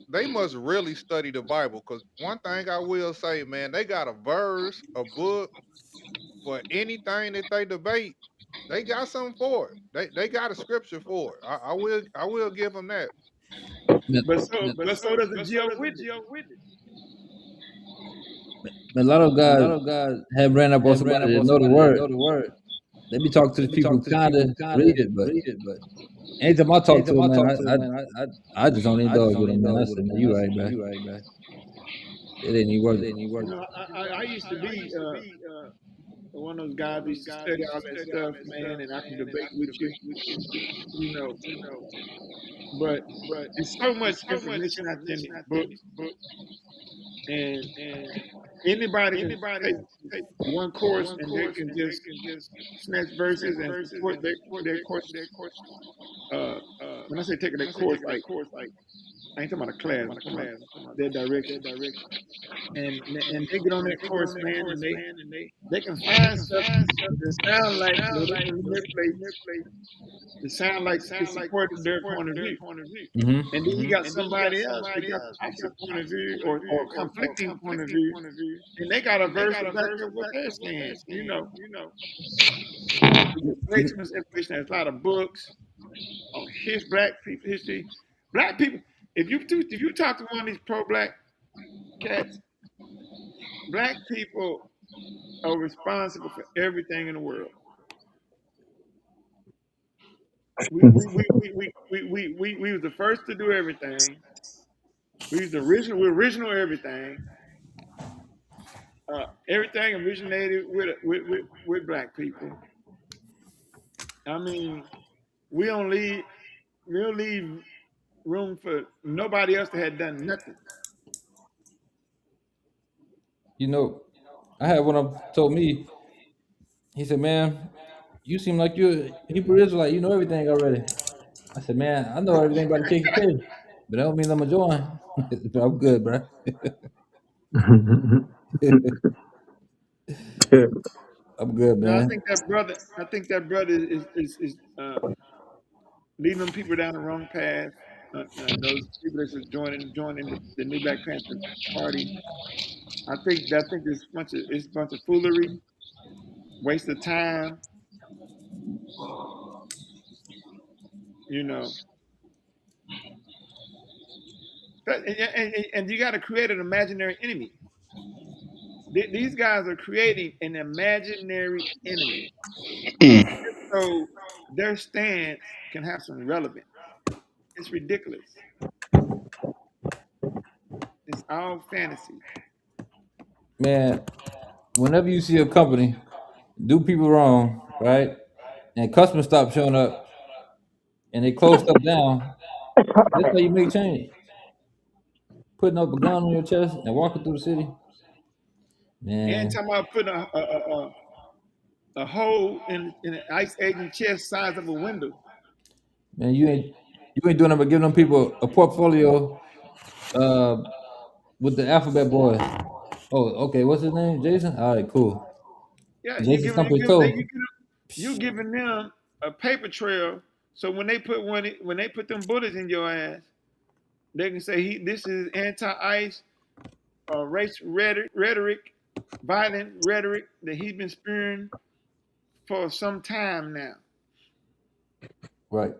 Speaker 1: they must really study the Bible, because one thing I will say, man, they got a verse, a book for anything that they debate. They got something for it. They got a scripture for it. I will give them that.
Speaker 3: but so does the Jehovah's Witness.
Speaker 5: A lot of guys have ran up on somebody that know the word. They be talking to the people who kind of read it, but anytime I talk to them, man, I just don't indulge with them, man. I said, man, you right, man. It ain't even worth it.
Speaker 3: You know, I used to be one of those guys who used to study all that stuff, man, and I can debate with you. You know, but there's so much information out there in these books, and anybody can take one course and they can just snatch verses and support their course. When I say taking their course, like I ain't talking about a class, I'm talking about their direction. And they get on that course, man, and they can find stuff that sound like they can manipulate. It sound like it's supporting their point of view. And then you got somebody else that got the opposite point of view or conflicting point of view, and they got a verse to back up what they're saying. You know, way too much information. There's a lot of books on black people history. Black people. If you talk to one of these pro-black cats, black people are responsible for everything in the world. We was the first to do everything. We're original everything. Everything originated with black people. I mean, we don't leave room for nobody else that had done nothing.
Speaker 5: You know, I had one of them told me, he said, man, you seem like you're a Hebrew Israelite. You know everything already. I said, man, I know everything about the KKK, but that don't mean I'm going to join. But I'm good, bro. I'm good,
Speaker 3: No, I
Speaker 5: man.
Speaker 3: think that brother. I think that brother is leading them people down the wrong path. Those people that are joining the new Black Panther Party. I think it's a bunch of foolery, waste of time. You know, and you got to create an imaginary enemy. These guys are creating an imaginary enemy, so their stance can have some relevance. It's ridiculous. It's all fantasy.
Speaker 5: Man, whenever you see a company do people wrong, right, and customers stop showing up and they close stuff down, that's how you make change. Putting up a gun on your chest and walking through the city,
Speaker 3: You ain't
Speaker 5: man.
Speaker 3: talking about putting a hole in an ice agent chest size of a window.
Speaker 5: Man, you ain't doing nothing but giving them people a portfolio with the alphabet boy. Oh, okay, what's his name? Jason? All right, cool.
Speaker 3: Yeah,
Speaker 5: Jason stump his toe.
Speaker 3: you giving them a paper trail, so when they put them bullets in your ass, they can say this is anti-ICE race rhetoric, violent rhetoric that he's been spewing for some time now.
Speaker 5: Right.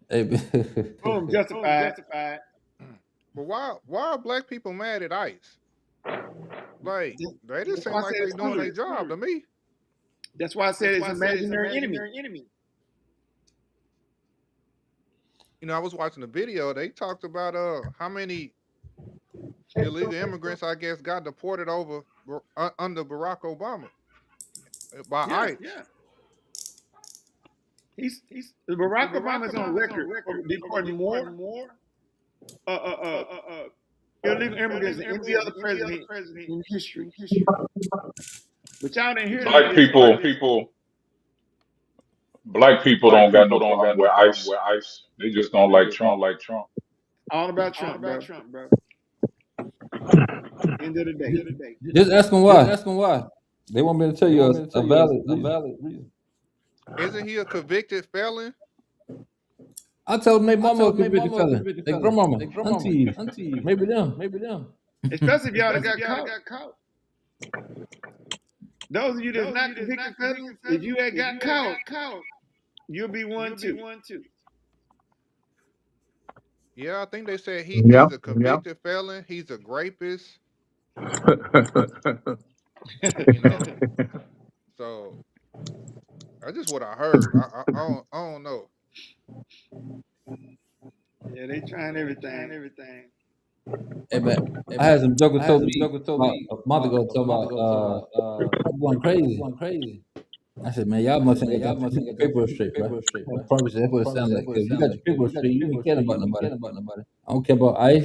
Speaker 5: Hey,
Speaker 3: boom, justified.
Speaker 1: But why are black people mad at ICE? Like, they just seem like they're doing their job to me.
Speaker 3: That's why I said it's imaginary enemy.
Speaker 1: You know, I was watching a video. They talked about how many illegal immigrants, I guess, got deported over under Barack Obama by ICE.
Speaker 3: Yeah. He's Barack Obama's on record for deporting more illegal immigrants than any other president in history. But y'all didn't hear
Speaker 4: Black people don't got no problem with ICE. They just don't like Trump.
Speaker 3: All about Trump, bro. End of the day.
Speaker 5: Just ask them why. They want me to tell you a valid reason.
Speaker 1: Isn't he a convicted felon?
Speaker 5: I told them they mama a convicted felon. They grandmama, auntie, maybe them.
Speaker 3: Especially if y'all got caught. Those of you that's not convicted felons, if you had got caught, you'll be one too.
Speaker 1: Yeah, I think they said he's a convicted felon. He's a rapist. You know, so that's just what I heard. I don't know.
Speaker 3: Yeah, they trying everything.
Speaker 5: Hey, man, I had some joker told me a month ago talking about going crazy. I said, man, y'all must ain't got your paper straight, bro. I promise you, that's what it sounds like. If you got your paper straight, you ain't care about nobody. I don't care about ICE.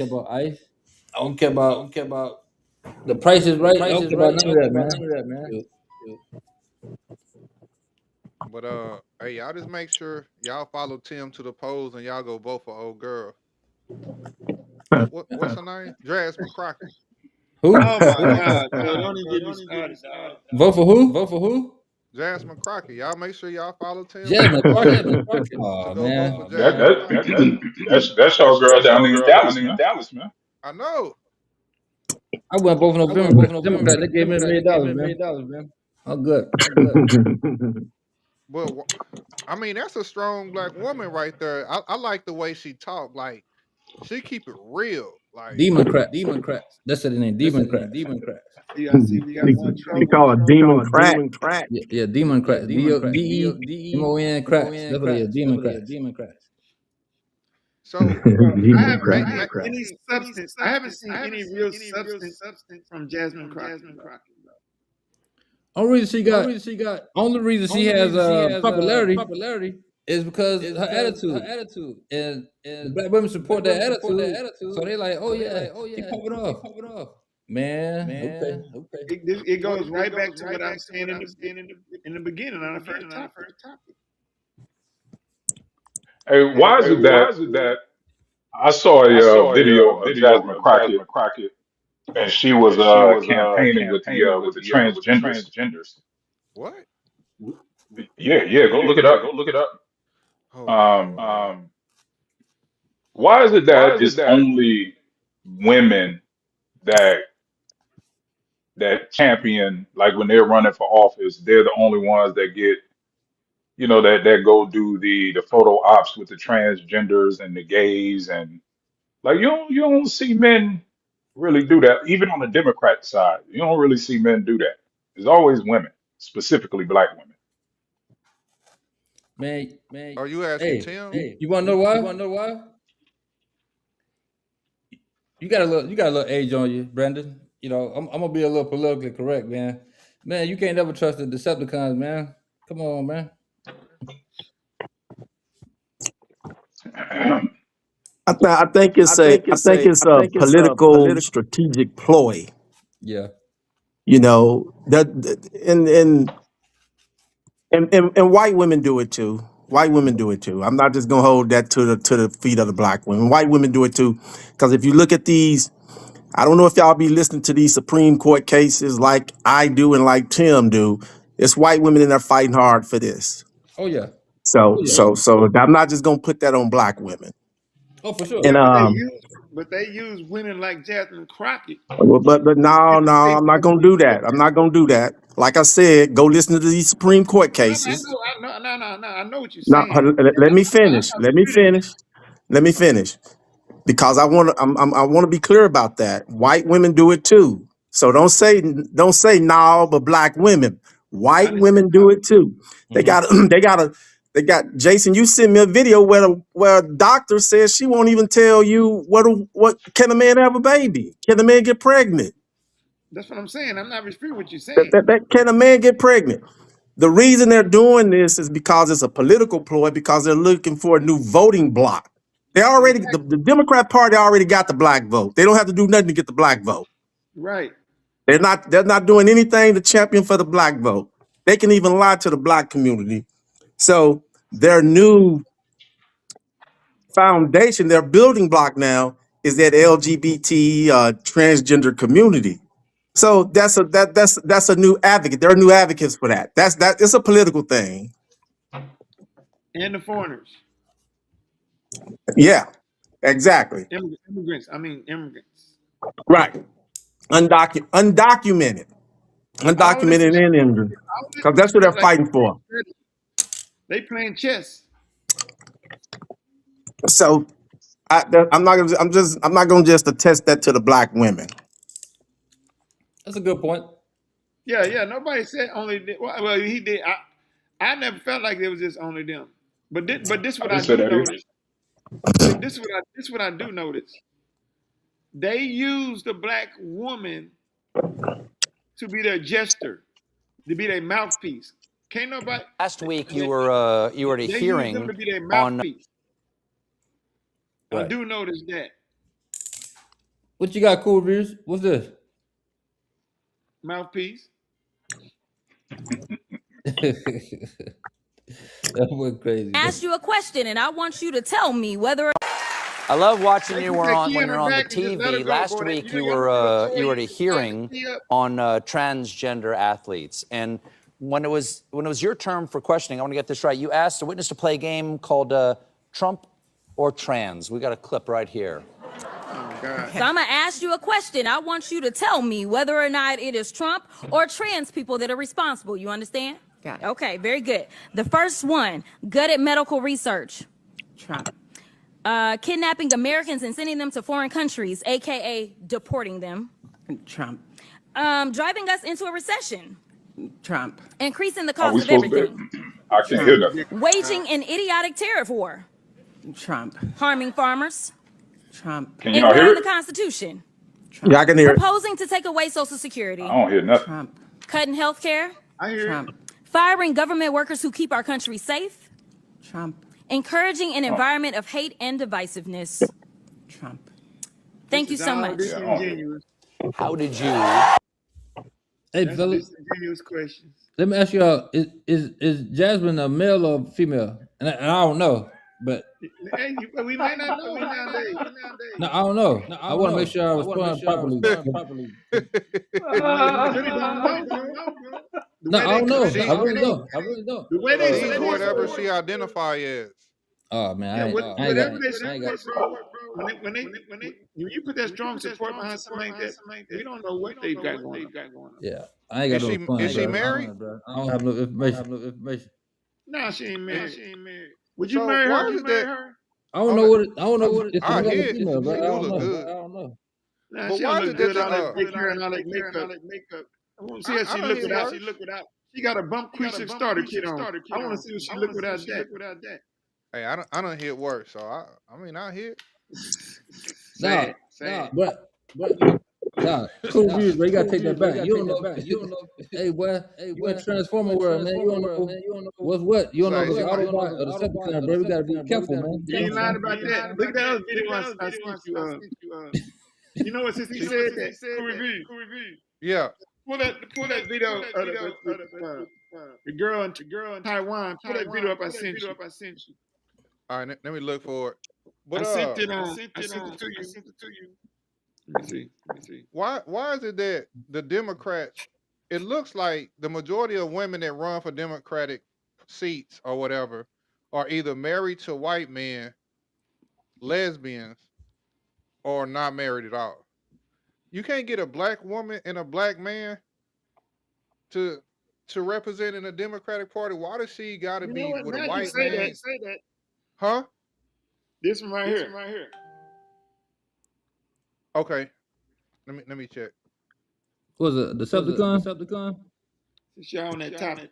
Speaker 5: I don't care about the price is right. I don't care about none of that, man.
Speaker 1: But hey, y'all just make sure y'all follow Tim to the polls and y'all go vote for old girl. What's her name? Jasmine Crockett.
Speaker 5: Who?
Speaker 3: Oh my God! Don't even get me started, dog.
Speaker 5: Vote for who?
Speaker 1: Jasmine Crockett. Y'all make sure y'all follow Tim.
Speaker 5: Jasmine Crockett. Oh man,
Speaker 4: That's our girl down in Dallas, man.
Speaker 1: I know.
Speaker 5: I went both of November. Democrat, they gave me $1 million, man. Oh, good.
Speaker 1: But I mean, that's a strong black woman right there. I like the way she talk. Like, she keep it real. Like
Speaker 5: Democrat. That's the name. Democrat.
Speaker 3: Yeah, I see. We got one
Speaker 2: They call it demon crack.
Speaker 5: Yeah, Democrat. DEMON cracks. That's what it is. Democrat.
Speaker 1: So
Speaker 3: I haven't seen any real substance from Jasmine Crockett.
Speaker 5: Only reason she has popularity is because her attitude. And black women support that attitude. So they like, oh yeah, he pop it off. Man. Okay.
Speaker 3: It goes right back to what I was saying in the beginning on the first topic.
Speaker 4: Hey, why is it that I saw a video of Jasmine Crockett And she was campaigning with the transgenders.
Speaker 1: What?
Speaker 4: Yeah, go look it up.
Speaker 1: Hold on.
Speaker 4: Um, why is it that it's only women that champion, like when they're running for office, they're the only ones that get, that go do the photo ops with the transgenders and the gays, and like you don't see men really do that. Even on the Democrat side, you don't really see men do that. It's always women, specifically black women.
Speaker 5: Man.
Speaker 1: Are you asking
Speaker 5: Hey,
Speaker 1: Tim?
Speaker 5: you want to know why? You got a little age on you, Brandon. You know, I'm gonna be a little politically correct, man. Man, you can't ever trust the Decepticons, man. Come on, man.
Speaker 10: I think it's a political strategic ploy.
Speaker 5: Yeah.
Speaker 10: You know that, and white women do it too. White women do it too. I'm not just gonna hold that to the feet of the black women. White women do it too, because if you look at these, I don't know if y'all be listening to these Supreme Court cases like I do and like Tim do. It's white women in there fighting hard for this.
Speaker 5: Oh yeah.
Speaker 10: So I'm not just gonna put that on black women.
Speaker 5: Oh, for sure.
Speaker 10: And
Speaker 3: but they use women like Jasmine Crockett.
Speaker 10: but no, I'm not gonna do that. I'm not gonna do that. Like I said, go listen to these Supreme Court cases.
Speaker 3: No. I know what you're
Speaker 10: Now,
Speaker 3: saying.
Speaker 10: let me finish. Let me finish. Because I want to be clear about that. White women do it too. So don't say no, but black women, white women do it too. They got Jason. You sent me a video where a doctor says she won't even tell you what can a man have a baby? Can a man get pregnant?
Speaker 3: That's what I'm saying. I'm not refuting what you're saying.
Speaker 10: That can a man get pregnant? The reason they're doing this is because it's a political ploy, because they're looking for a new voting bloc. They already the Democrat Party already got the black vote. They don't have to do nothing to get the black vote.
Speaker 3: Right.
Speaker 10: They're not doing anything to champion for the black vote. They can even lie to the black community. So their new foundation, their building block now is that LGBT transgender community. So that's a new advocate. There are new advocates for that. It's a political thing.
Speaker 3: And the foreigners.
Speaker 10: Yeah, exactly.
Speaker 3: Immigrants.
Speaker 10: Right. Undocumented and immigrants. Because that's what they're fighting for.
Speaker 3: They playing chess.
Speaker 10: So I'm not gonna just attest that to the black women.
Speaker 5: That's a good point.
Speaker 3: Yeah. Nobody said only. Well, he did. I never felt like it was just only them. But this what I do notice. This is what I do notice. They use the black woman to be their jester, to be their mouthpiece. Can't nobody.
Speaker 11: Last week you were at a hearing
Speaker 3: to be their
Speaker 11: on.
Speaker 3: mouthpiece. I do notice that.
Speaker 5: What you got, Cool Reviews? What's this?
Speaker 3: Mouthpiece.
Speaker 5: That went crazy.
Speaker 12: Ask you a question, and I want you to tell me whether.
Speaker 11: I love watching you when you're on the TV. Last week you were at a hearing on transgender athletes, and when it was your turn for questioning, I want to get this right. You asked a witness to play a game called Trump or Trans. We got a clip right here.
Speaker 12: So I'm gonna ask you a question. I want you to tell me whether or not it is Trump or trans people that are responsible. You understand?
Speaker 13: Got it.
Speaker 12: Okay, very good. The first one, gutted medical research.
Speaker 13: Trump.
Speaker 12: Kidnapping Americans and sending them to foreign countries, aka deporting them.
Speaker 13: Trump.
Speaker 12: Driving us into a recession.
Speaker 13: Trump.
Speaker 12: Increasing the
Speaker 4: Are we
Speaker 12: cost of
Speaker 4: supposed
Speaker 12: everything.
Speaker 4: to? I can't hear nothing.
Speaker 12: Waging an idiotic tariff war.
Speaker 13: Trump.
Speaker 12: Harming farmers.
Speaker 13: Trump.
Speaker 4: Can y'all hear
Speaker 12: Ignoring the
Speaker 4: it?
Speaker 12: Constitution.
Speaker 10: Yeah, I can hear it.
Speaker 12: Proposing to take away Social Security.
Speaker 4: I don't hear nothing.
Speaker 13: Trump.
Speaker 12: Cutting health care.
Speaker 3: I hear
Speaker 13: Trump.
Speaker 12: Firing government workers who keep our country safe.
Speaker 13: Trump.
Speaker 12: Encouraging an environment of hate and divisiveness.
Speaker 13: Trump.
Speaker 12: Thank you so much.
Speaker 11: How did you?
Speaker 5: Hey,
Speaker 3: That's
Speaker 5: fellas,
Speaker 3: disingenuous questions.
Speaker 5: let me ask y'all: Is Jasmine a male or female? And I don't know. But
Speaker 3: hey, we might not know nowadays.
Speaker 5: no, I don't know. I want to make sure I respond properly.
Speaker 3: Really don't know, bro.
Speaker 5: No, I don't know. I really don't.
Speaker 3: The way they
Speaker 1: She's whatever she identify as.
Speaker 5: Oh man,
Speaker 3: whatever they support, bro. When you put that strong support behind something like that, we don't know what they got going on.
Speaker 5: Yeah, I ain't got no fun.
Speaker 1: Is she married?
Speaker 5: I don't have no information.
Speaker 3: No, she ain't married. Would you marry her? Would you marry her?
Speaker 5: I don't know what. I don't know what. It's
Speaker 1: I hear
Speaker 5: female,
Speaker 1: she
Speaker 5: but I don't
Speaker 1: look
Speaker 5: know.
Speaker 1: good.
Speaker 5: I don't know.
Speaker 3: Nah,
Speaker 1: But
Speaker 3: she
Speaker 1: why
Speaker 3: don't look
Speaker 1: did
Speaker 3: good.
Speaker 1: they
Speaker 3: All that
Speaker 1: just,
Speaker 3: big hair and all that makeup. I want to see how she look without. She got a bump crease and starter kit on. I want to see what she look without that.
Speaker 1: Hey, I don't hear worse, so I hear.
Speaker 5: Nah, cool views, bro. You gotta take that back. You don't know. Hey, boy. You in Transformer world, man. You don't know what's what. You don't know if it's Autobot or the Decepticon, bro. We gotta be careful, man.
Speaker 3: You ain't lying about that. Look at that other video I sent you. You know what? Since he said that, cool review.
Speaker 1: Yeah.
Speaker 3: Pull that video of the girl in Taiwan. Pull that video up. I sent you.
Speaker 1: All right, let me look for it. But
Speaker 3: I sent it to you. Let me see.
Speaker 1: Why is it that the Democrats? It looks like the majority of women that run for Democratic seats or whatever are either married to white men, lesbians, or not married at all. You can't get a black woman and a black man to represent in the Democratic Party. Why does she got to be with a white man?
Speaker 3: Say that.
Speaker 1: Huh?
Speaker 3: This one right here.
Speaker 1: Okay. Let me check.
Speaker 5: Was it the Decepticon?
Speaker 3: Since y'all on that topic.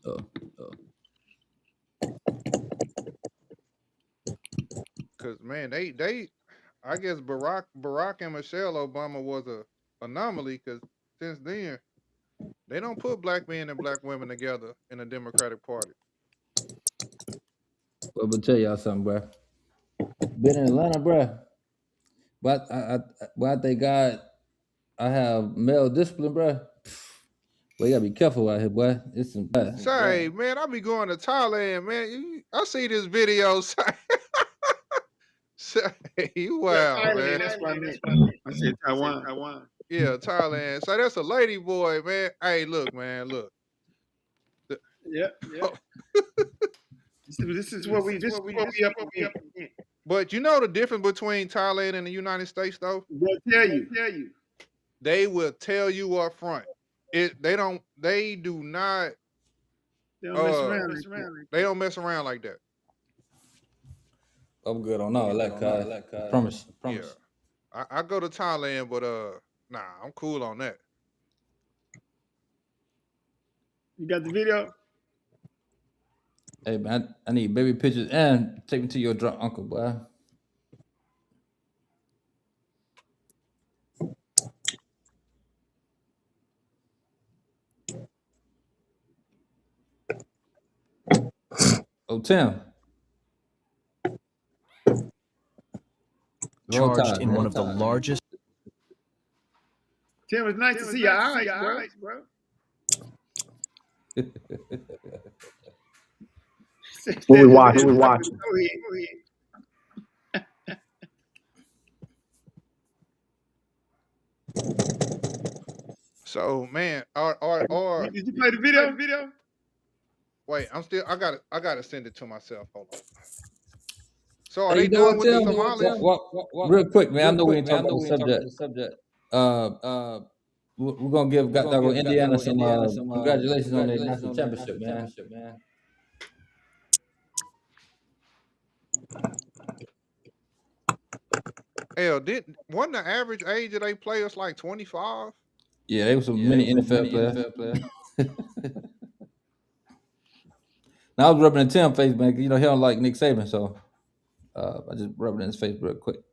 Speaker 5: Oh.
Speaker 1: Cause man, they I guess Barack and Michelle Obama was a anomaly, because since then they don't put black men and black women together in the Democratic Party.
Speaker 5: Well, but tell y'all something, bro. Been in Atlanta, bro. But I thank God I have male discipline, bro. Well, you gotta be careful out here, boy. It's some bad.
Speaker 1: Say, man, I be going to Thailand, man. I see this video. Say, you wow, man.
Speaker 3: That's what I meant. I said Taiwan.
Speaker 1: Yeah, Thailand. So that's a lady boy, man. Hey, look, man, look.
Speaker 3: Yeah. This is what we up against.
Speaker 1: But you know the difference between Thailand and the United States, though?
Speaker 3: They'll tell you.
Speaker 1: They will tell you up front. They don't mess around like that.
Speaker 5: I'm good on all that, cuz. Promise.
Speaker 1: Yeah. I go to Thailand, but nah, I'm cool on that.
Speaker 3: You got the video?
Speaker 5: Hey man, I need baby pictures and take me to your drunk uncle, boy. Oh, Tim.
Speaker 14: Charged in one of the largest.
Speaker 3: Tim, it's nice to see your eyes, bro.
Speaker 10: What we watching?
Speaker 3: Go ahead.
Speaker 1: So man, or
Speaker 3: did you play the video?
Speaker 1: Wait, I gotta send it to myself. Hold on. So are they done with the Somalis?
Speaker 5: Real quick, man. I know we ain't talking about the subject. We're gonna give Indiana some congratulations on their national championship, man.
Speaker 1: Hell, wasn't the average age of they players like 25?
Speaker 5: Yeah, they were some many NFL players. Now I was rubbing in Tim's face, man, 'cause you know he don't like Nick Saban, so I just rubbed it in his face real quick.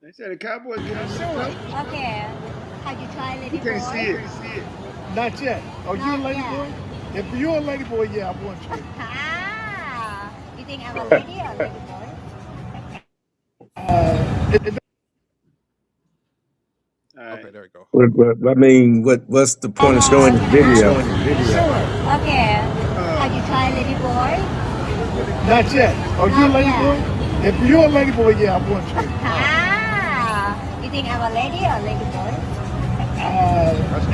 Speaker 3: They said the Cowboys get on
Speaker 15: Okay. Have you tried Lady Boy?
Speaker 3: You can't see it.
Speaker 16: Not yet. Oh, you a lady boy? If you're a lady boy, yeah, I want you.
Speaker 15: Ah, you think I'm a lady or a lady boy?
Speaker 1: Okay, there we go.
Speaker 10: I mean, what's the point of showing the video?
Speaker 15: Okay. Have you tried Lady Boy?
Speaker 16: Not yet. Are you a lady boy? If you're a lady boy, yeah, I want you.
Speaker 15: You think I'm a lady or lady boy?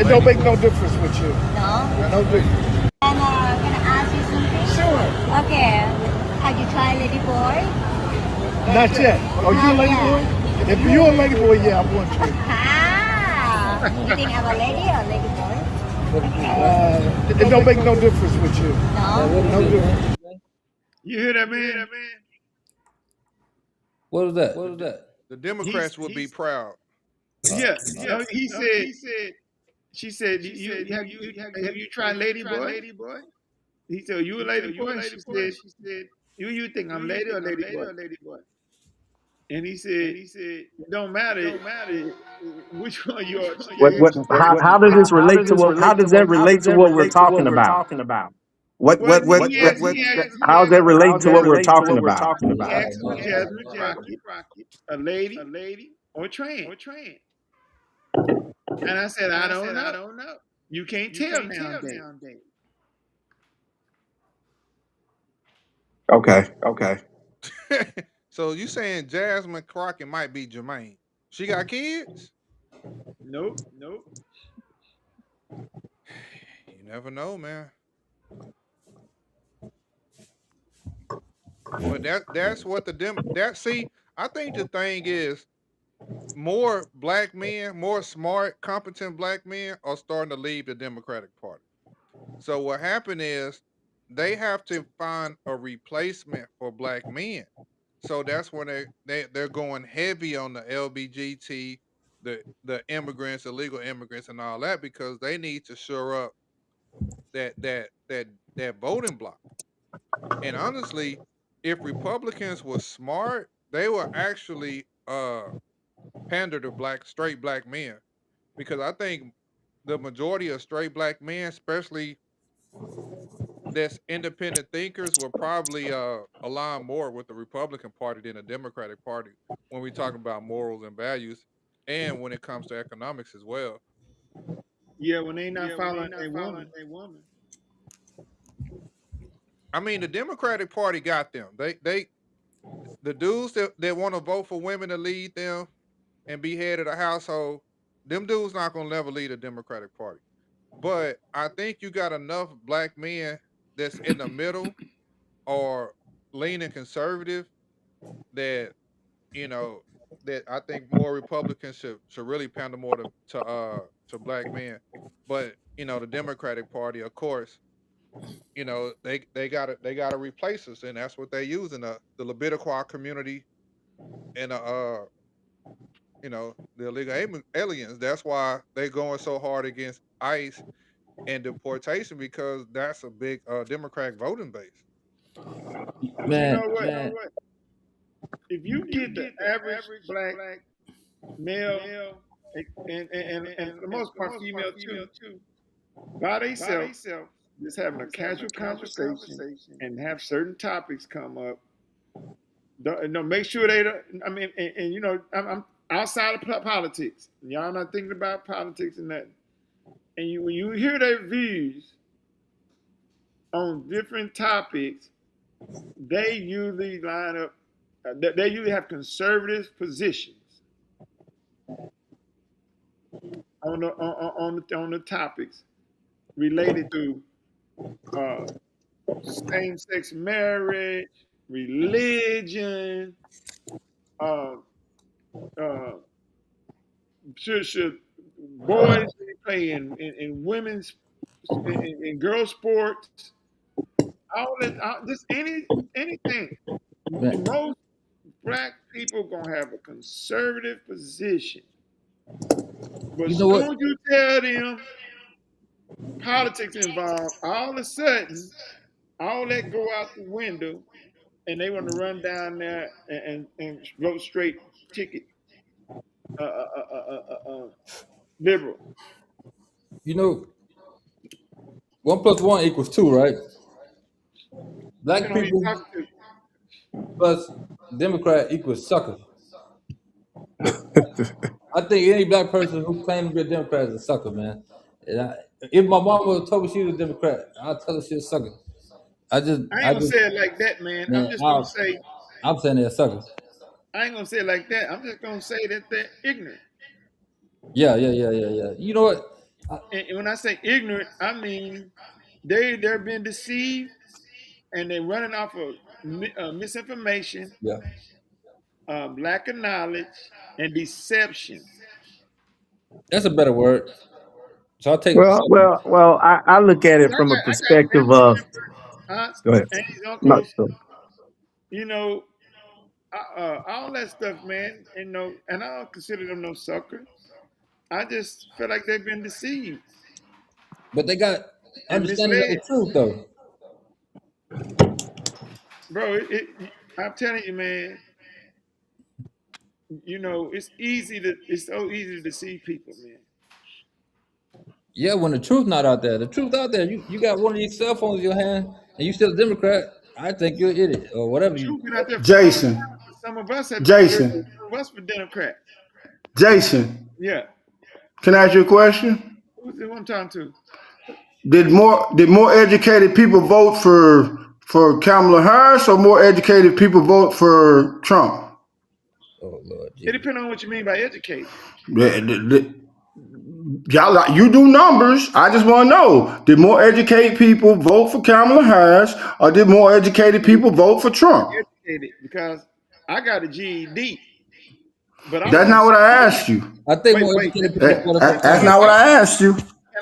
Speaker 16: It don't make no difference with you.
Speaker 15: No?
Speaker 16: No difference.
Speaker 15: And can I ask you something?
Speaker 16: Sure.
Speaker 15: Okay. Have you tried lady boy?
Speaker 16: Not yet. Are you a lady boy? If you're a lady boy, yeah, I want you.
Speaker 15: You think I'm a lady or lady boy?
Speaker 16: It don't make no difference with you.
Speaker 15: No?
Speaker 16: No difference.
Speaker 3: You hear that, man?
Speaker 5: What was that? What was that?
Speaker 1: The Democrats would be proud.
Speaker 3: Yeah. No, he said. She said, have you tried lady boy? He said, you a lady boy? She said, you think I'm lady or lady boy? And he said, it don't matter which one you are.
Speaker 10: How does this relate to what? How does that relate to what we're talking about? What? How does that relate to what we're talking about?
Speaker 3: He asked for Jasmine Crockett, a lady or trans. And I said, I don't know. You can't tell nowadays.
Speaker 10: Okay.
Speaker 1: So you saying Jasmine Crockett might be Jermaine? She got kids?
Speaker 3: Nope.
Speaker 1: You never know, man. But that's what see, I think the thing is more black men, more smart, competent black men are starting to leave the Democratic Party. So what happened is they have to find a replacement for black men. So that's when they're going heavy on the LBGT, the immigrants, illegal immigrants, and all that, because they need to shore up that voting block. And honestly, if Republicans were smart, they would actually pander to straight black men, because I think the majority of straight black men, especially that's independent thinkers, will probably align more with the Republican Party than the Democratic Party when we talk about morals and values, and when it comes to economics as well.
Speaker 3: Yeah, when they not following a woman.
Speaker 1: I mean, the Democratic Party got them. The dudes that want to vote for women to lead them and be head of the household, them dudes not gonna never lead the Democratic Party. But I think you got enough black men that's in the middle or leaning conservative that that I think more Republicans should really pander more to black men. But the Democratic Party, of course, they gotta replace us, and that's what they use in the Levitical community and the illegal aliens. That's why they're going so hard against ICE and deportation, because that's a big Democratic voting base.
Speaker 5: Man,
Speaker 3: you know what? If you get the average black male and for the most part female too, by themselves, just having a casual conversation and have certain topics come up. Make sure they don't. I mean, and I'm outside of politics. Y'all not thinking about politics and that. And when you hear their views on different topics, they usually line up. They usually have conservative positions on the topics related to same-sex marriage, religion, should boys play in women's in girls sports, all that, just anything. Most black people gonna have a conservative position, but as soon as you tell them politics involved, all of a sudden all that go out the window, and they want to run down there and vote straight ticket liberal.
Speaker 5: 1 + 1 = 2, right? Black people plus Democrat equals sucker. I think any black person who claims to be a Democrat is a sucker, man. And if my mama told me she was a Democrat, I'd tell her she's a sucker. I
Speaker 3: ain't gonna say it like that, man. I'm just gonna say.
Speaker 5: I'm saying they're suckers.
Speaker 3: I ain't gonna say it like that. I'm just gonna say that they're ignorant.
Speaker 5: Yeah. You know what?
Speaker 3: And when I say ignorant, I mean they're being deceived and they're running off of misinformation, lack of knowledge, and deception.
Speaker 5: That's a better word. So I'll take.
Speaker 10: Well. I look at it from a perspective of. Go ahead.
Speaker 3: Aunties, uncles, you know, all that stuff, man. You know, and I don't consider them no sucker. I just feel like they've been deceived.
Speaker 5: But they got understanding of the truth, though.
Speaker 3: Bro, I'm telling you, man. You know, it's so easy to deceive people, man.
Speaker 5: Yeah, when the truth not out there. The truth out there. You got one of these cell phones in your hand and you still a Democrat, I think you're an idiot or whatever.
Speaker 16: Jason.
Speaker 3: Some of us have
Speaker 16: Jason.
Speaker 3: some of us for Democrat.
Speaker 16: Jason.
Speaker 3: Yeah.
Speaker 16: Can I ask you a question?
Speaker 3: Who I'm talking to?
Speaker 16: Did more educated people vote for Kamala Harris or more educated people vote for Trump?
Speaker 5: Oh Lord.
Speaker 3: It depends on what you mean by educated.
Speaker 16: Y'all, you do numbers. I just want to know: did more educated people vote for Kamala Harris, or did more educated people vote for Trump?
Speaker 3: Educated because I got a GED. But
Speaker 16: that's not what I asked you.
Speaker 5: I think more educated people.
Speaker 16: That's not what I asked you.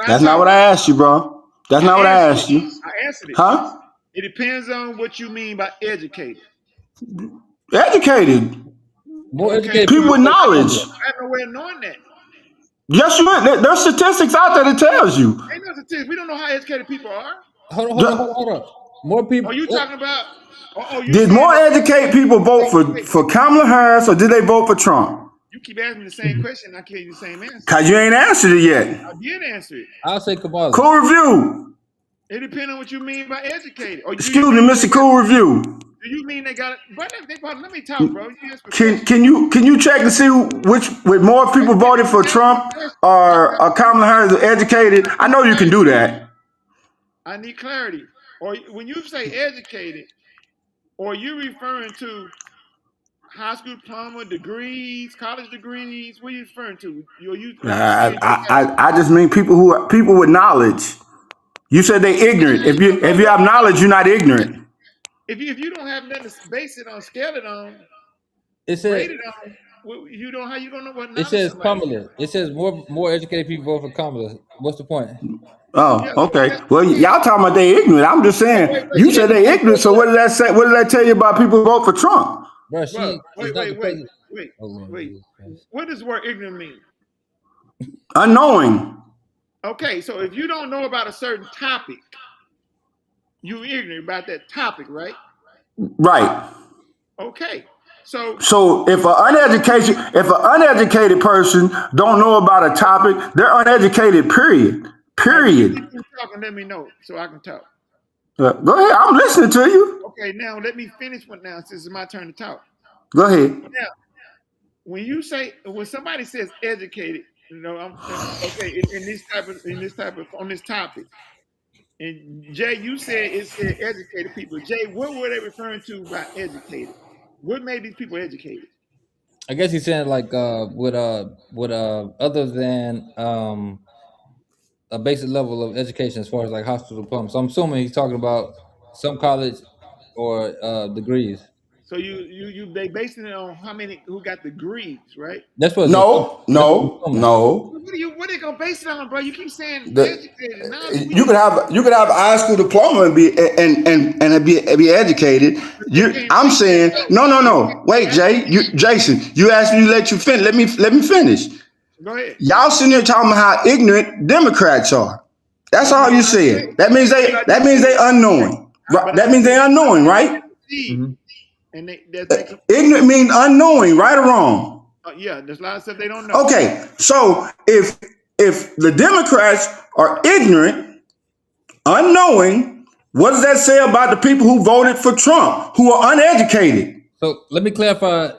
Speaker 16: That's not what I asked you, bro. That's not what I asked you.
Speaker 3: I answered it.
Speaker 16: Huh?
Speaker 3: It depends on what you mean by educated.
Speaker 16: Educated.
Speaker 5: More educated
Speaker 16: people with knowledge.
Speaker 3: I have no way of knowing that.
Speaker 16: Yes, you are. There's statistics out there that tells you.
Speaker 3: Ain't no statistics. We don't know how educated people are.
Speaker 5: Hold on. More people.
Speaker 3: Are you talking about?
Speaker 16: Did more educated people vote for Kamala Harris or did they vote for Trump?
Speaker 3: You keep asking me the same question. I can't give you the same answer.
Speaker 16: Because you ain't answered it yet.
Speaker 3: I did answer it.
Speaker 5: I'll say Kamala.
Speaker 16: Cool Review.
Speaker 3: It depends on what you mean by educated.
Speaker 16: Excuse me, Mr. Cool Review.
Speaker 3: Do you mean they got it? But let me talk, bro.
Speaker 16: Can you check to see with more people voted for Trump or Kamala Harris are educated? I know you can do that.
Speaker 3: I need clarity. Or when you say educated, or you referring to high school diploma, degrees, college degrees? What are you referring to?
Speaker 16: I just mean people with knowledge. You said they ignorant. If you have knowledge, you're not ignorant.
Speaker 3: If you don't have nothing to base it on, scale it on,
Speaker 5: it says
Speaker 3: rate it on, you don't how you gonna know what knowledge.
Speaker 5: It says Kamala. It says more educated people vote for Kamala. What's the point?
Speaker 16: Oh, okay. Well, y'all talking about they ignorant. I'm just saying. You said they ignorant. So what did that say? What did that tell you about people who vote for Trump?
Speaker 5: Bro,
Speaker 3: wait. What does the word ignorant mean?
Speaker 16: Unknowing.
Speaker 3: Okay, so if you don't know about a certain topic, you're ignorant about that topic, right?
Speaker 16: Right.
Speaker 3: Okay. So
Speaker 16: if an uneducated person don't know about a topic, they're uneducated. Period.
Speaker 3: Let me know so I can talk.
Speaker 16: Go ahead. I'm listening to you.
Speaker 3: Okay, now let me finish now since it's my turn to talk.
Speaker 16: Go ahead.
Speaker 3: Now, when somebody says educated, you know, I'm okay on this topic. And Jay, you said it said educated people. Jay, what were they referring to by educated? What made these people educated?
Speaker 5: I guess he's saying like with other than a basic level of education as far as like hospital diploma. So I'm assuming he's talking about some college or degrees.
Speaker 3: So they basing it on who got degrees, right?
Speaker 5: That's what.
Speaker 16: No.
Speaker 3: What are you gonna base it on, bro? You keep saying educated.
Speaker 16: You could have a high school diploma and be educated. I'm saying no. Wait, Jason, you asked me to let you finish. Let me finish.
Speaker 3: Go ahead.
Speaker 16: Y'all sitting there talking about how ignorant Democrats are. That's all you said. That means they unknowing. That means they unknowing, right?
Speaker 3: Mm-hmm. And
Speaker 16: ignorant means unknowing, right or wrong?
Speaker 3: Yeah, there's a lot of stuff they don't know.
Speaker 16: Okay, so if the Democrats are ignorant, unknowing, what does that say about the people who voted for Trump, who are uneducated?
Speaker 5: So let me clarify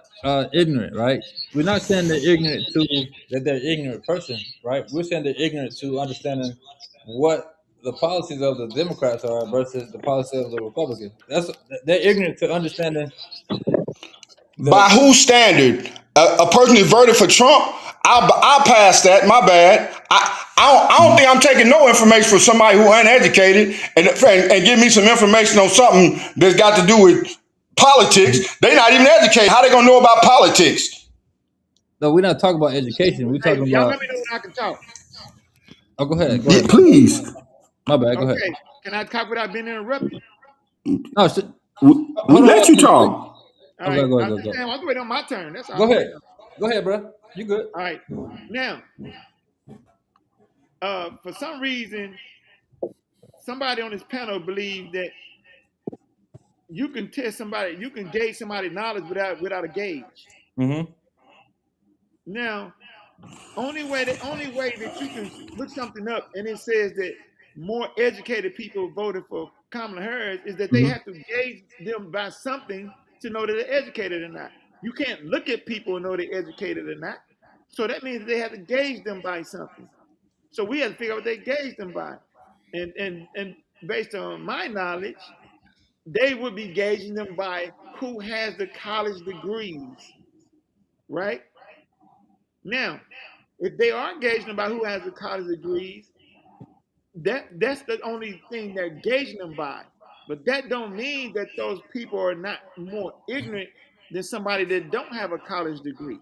Speaker 5: ignorant, right? We're not saying they're ignorant that they're ignorant person, right? We're saying they're ignorant to understanding what the policies of the Democrats are versus the policies of the Republicans. They're ignorant to understanding.
Speaker 16: By whose standard? A person that voted for Trump, I'll pass that. My bad. I don't think I'm taking no information from somebody who uneducated and give me some information on something that's got to do with politics. They're not even educated. How they gonna know about politics?
Speaker 5: No, we're not talking about education. We're talking
Speaker 3: Y'all
Speaker 5: about.
Speaker 3: let me know when I can talk.
Speaker 5: Oh, go ahead.
Speaker 16: Yeah, please.
Speaker 5: My bad. Go ahead.
Speaker 3: Okay, can I talk without being interrupted?
Speaker 5: No,
Speaker 16: we let you talk.
Speaker 3: All right,
Speaker 5: Go
Speaker 3: I'm
Speaker 5: ahead.
Speaker 3: just saying, I'm waiting on my turn. That's all.
Speaker 5: Go ahead. Go ahead, bro. You good?
Speaker 3: All right. Now, for some reason, somebody on this panel believes that you can test somebody, you can gauge somebody's knowledge without a gauge.
Speaker 5: Mm-hmm.
Speaker 3: Now, only way that you can look something up and it says that more educated people voted for Kamala Harris is that they have to gauge them by something to know that they're educated or not. You can't look at people and know they're educated or not. So that means they have to gauge them by something. So we have to figure out what they gauge them by. And based on my knowledge, they would be gauging them by who has the college degrees, right? Now, if they are gauging them by who has the college degrees, that's the only thing they're gauging them by. But that don't mean that those people are not more ignorant than somebody that don't have a college degree.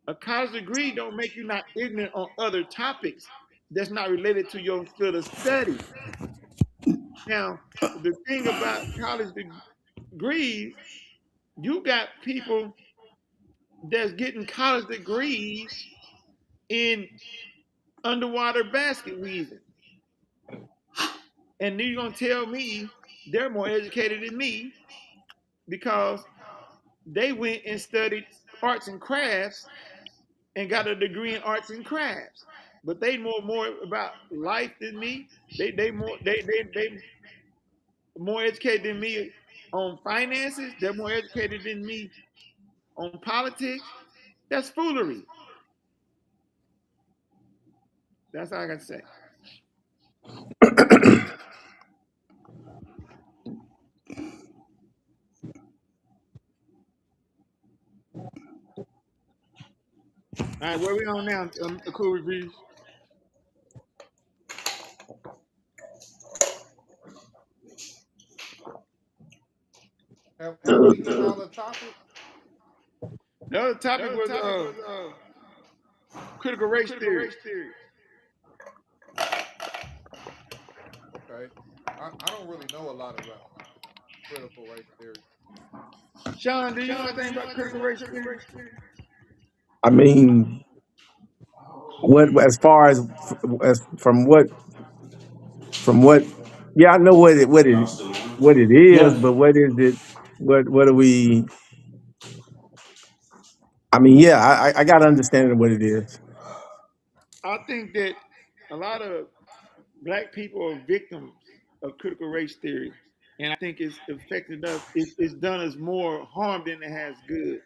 Speaker 3: A college degree don't make you not ignorant on other topics that's not related to your field of study. Now, the thing about college degrees, you got people that's getting college degrees in underwater basket weaving. And you're going to tell me they're more educated than me because they went and studied arts and crafts and got a degree in arts and crafts. But they know more about life than me. They more educated than me on finances. They're more educated than me on politics. That's foolery. That's all I got to say. All right, where we on now? The cool reviews.
Speaker 1: Have we hit all the topics?
Speaker 3: The other topic was critical race theory.
Speaker 1: Okay. I don't really know a lot about critical race theory.
Speaker 3: Sean, do you know anything about critical race theory?
Speaker 10: I mean, as far as from what yeah, I know what it is, but what is it? What do we? I mean, yeah, I got to understand what it is.
Speaker 3: I think that a lot of Black people are victims of critical race theory, and I think it's affected us. It's done us more harm than it has good.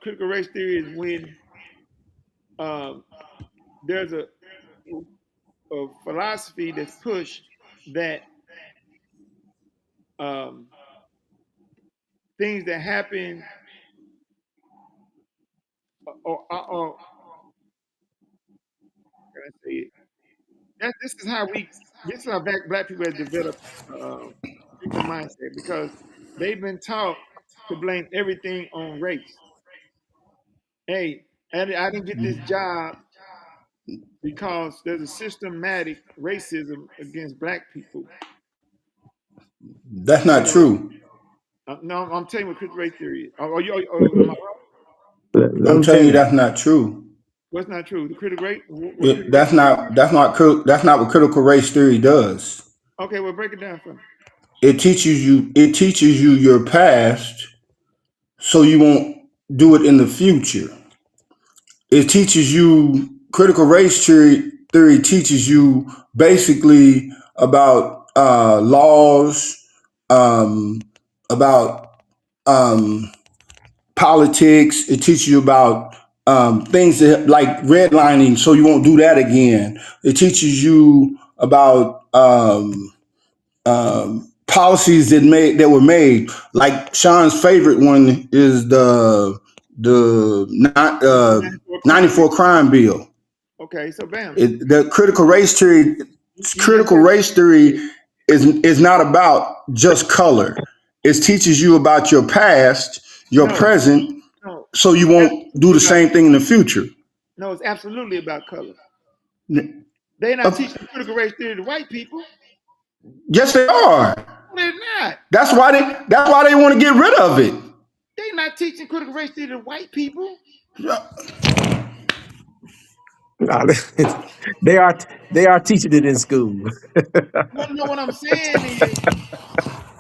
Speaker 3: Critical race theory is when there's a philosophy that's pushed that things that happen or can I say it? This is how Black people have developed victim mindset because they've been taught to blame everything on race. Hey, I didn't get this job because there's a systematic racism against Black people.
Speaker 16: That's not true.
Speaker 3: No, I'm telling you what critical race theory is. Am I wrong?
Speaker 16: I'm telling you that's not true.
Speaker 3: What's not true? The critical race?
Speaker 16: That's not what critical race theory does.
Speaker 3: Okay, well, break it down for me.
Speaker 16: It teaches you your past so you won't do it in the future. It teaches you critical race theory teaches you basically about laws, about politics. It teaches you about things that like redlining, so you won't do that again. It teaches you about policies that were made. Like Sean's favorite one is the 94 crime bill.
Speaker 3: Okay, so bam.
Speaker 16: The critical race theory is not about just color. It teaches you about your past, your present, so you won't do the same thing in the future.
Speaker 3: No, it's absolutely about color. They're not teaching critical race theory to white people.
Speaker 16: Yes, they are.
Speaker 3: No, they're not.
Speaker 16: That's why they want to get rid of it.
Speaker 3: They're not teaching critical race theory to white people.
Speaker 10: They are teaching it in school.
Speaker 3: You know what I'm saying is,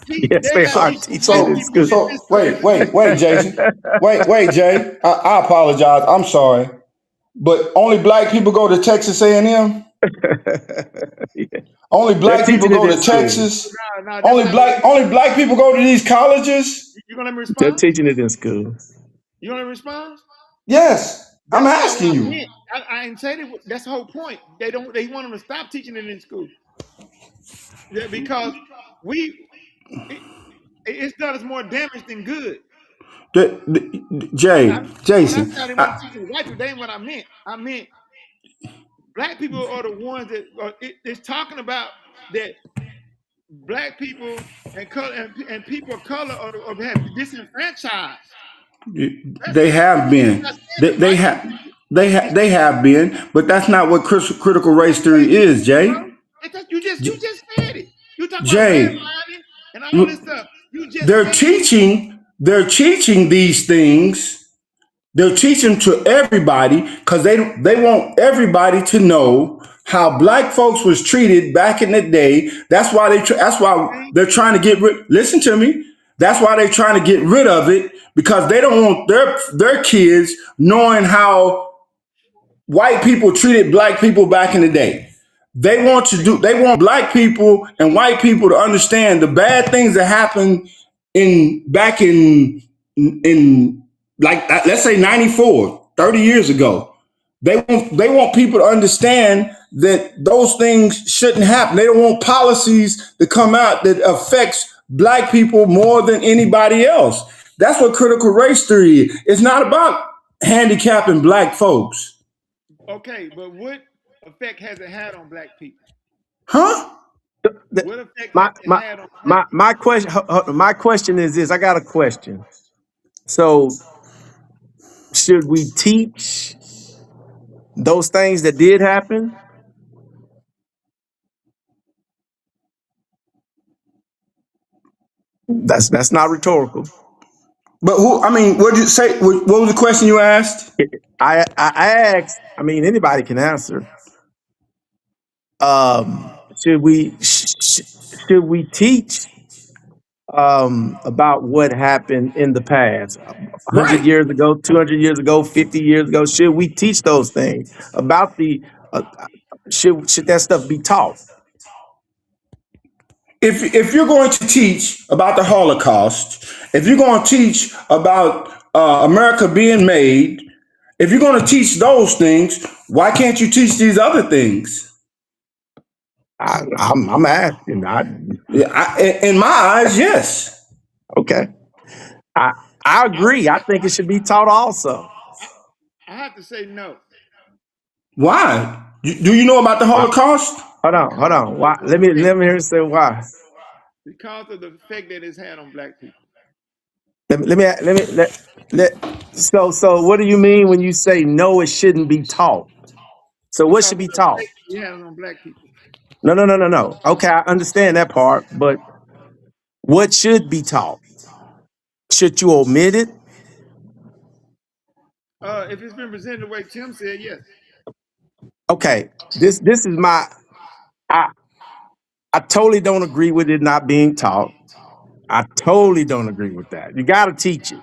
Speaker 10: yes, they are teaching it in school.
Speaker 16: So wait, Jason. Wait, Jay. I apologize. I'm sorry, but only black people go to Texas A&M. Only black people go to Texas. Only black people go to these colleges.
Speaker 3: You gonna let me respond?
Speaker 10: They're teaching it in school.
Speaker 3: You gonna let me respond?
Speaker 16: Yes. I'm asking you.
Speaker 3: I didn't say that. That's the whole point. They want them to stop teaching it in school. Yeah, because it's done us more damage than good.
Speaker 16: Jason.
Speaker 3: That ain't what I meant. I meant black people are the ones that it's talking about that black people and color and people of color are have disenfranchised.
Speaker 16: They have been. They have been, but that's not what critical race theory is, Jay.
Speaker 3: You just said it. You talking
Speaker 16: Jay,
Speaker 3: about redlining and all this stuff.
Speaker 16: They're teaching these things. They're teaching to everybody because they want everybody to know how black folks was treated back in the day. That's why they're trying to get rid. Listen to me. That's why they're trying to get rid of it, because they don't want their kids knowing how white people treated black people back in the day. They want black people and white people to understand the bad things that happened back in like, let's say 94, 30 years ago. They want people to understand that those things shouldn't happen. They don't want policies to come out that affects black people more than anybody else. That's what critical race theory is. It's not about handicapping black folks.
Speaker 3: Okay, but what effect has it had on black people?
Speaker 16: Huh?
Speaker 3: What effect has it had on black
Speaker 10: people? My question is this. I got a question. So, should we teach those things that did happen? That's not rhetorical.
Speaker 16: But what did you say? What was the question you asked?
Speaker 10: I asked, anybody can answer. Should we teach about what happened in the past, 100 years ago, 200 years ago, 50 years ago? Should we teach those things about should that stuff be taught?
Speaker 16: If you're going to teach about the Holocaust, if you're going to teach about America being made, if you're going to teach those things, why can't you teach these other things?
Speaker 10: I'm asking.
Speaker 16: In my eyes, yes.
Speaker 10: Okay. I agree. I think it should be taught also.
Speaker 3: I have to say no.
Speaker 16: Why? Do you know about the Holocaust?
Speaker 10: Hold on. Why? Let me hear you say why.
Speaker 3: Because of the effect that it's had on black people.
Speaker 10: So what do you mean when you say no, it shouldn't be taught? So what should be taught?
Speaker 3: Yeah, on black people.
Speaker 10: No. Okay, I understand that part, but what should be taught? Should you omit it?
Speaker 3: If it's been presented the way Tim said, yes.
Speaker 10: Okay, this is my. I totally don't agree with it not being taught. I totally don't agree with that. You got to teach it.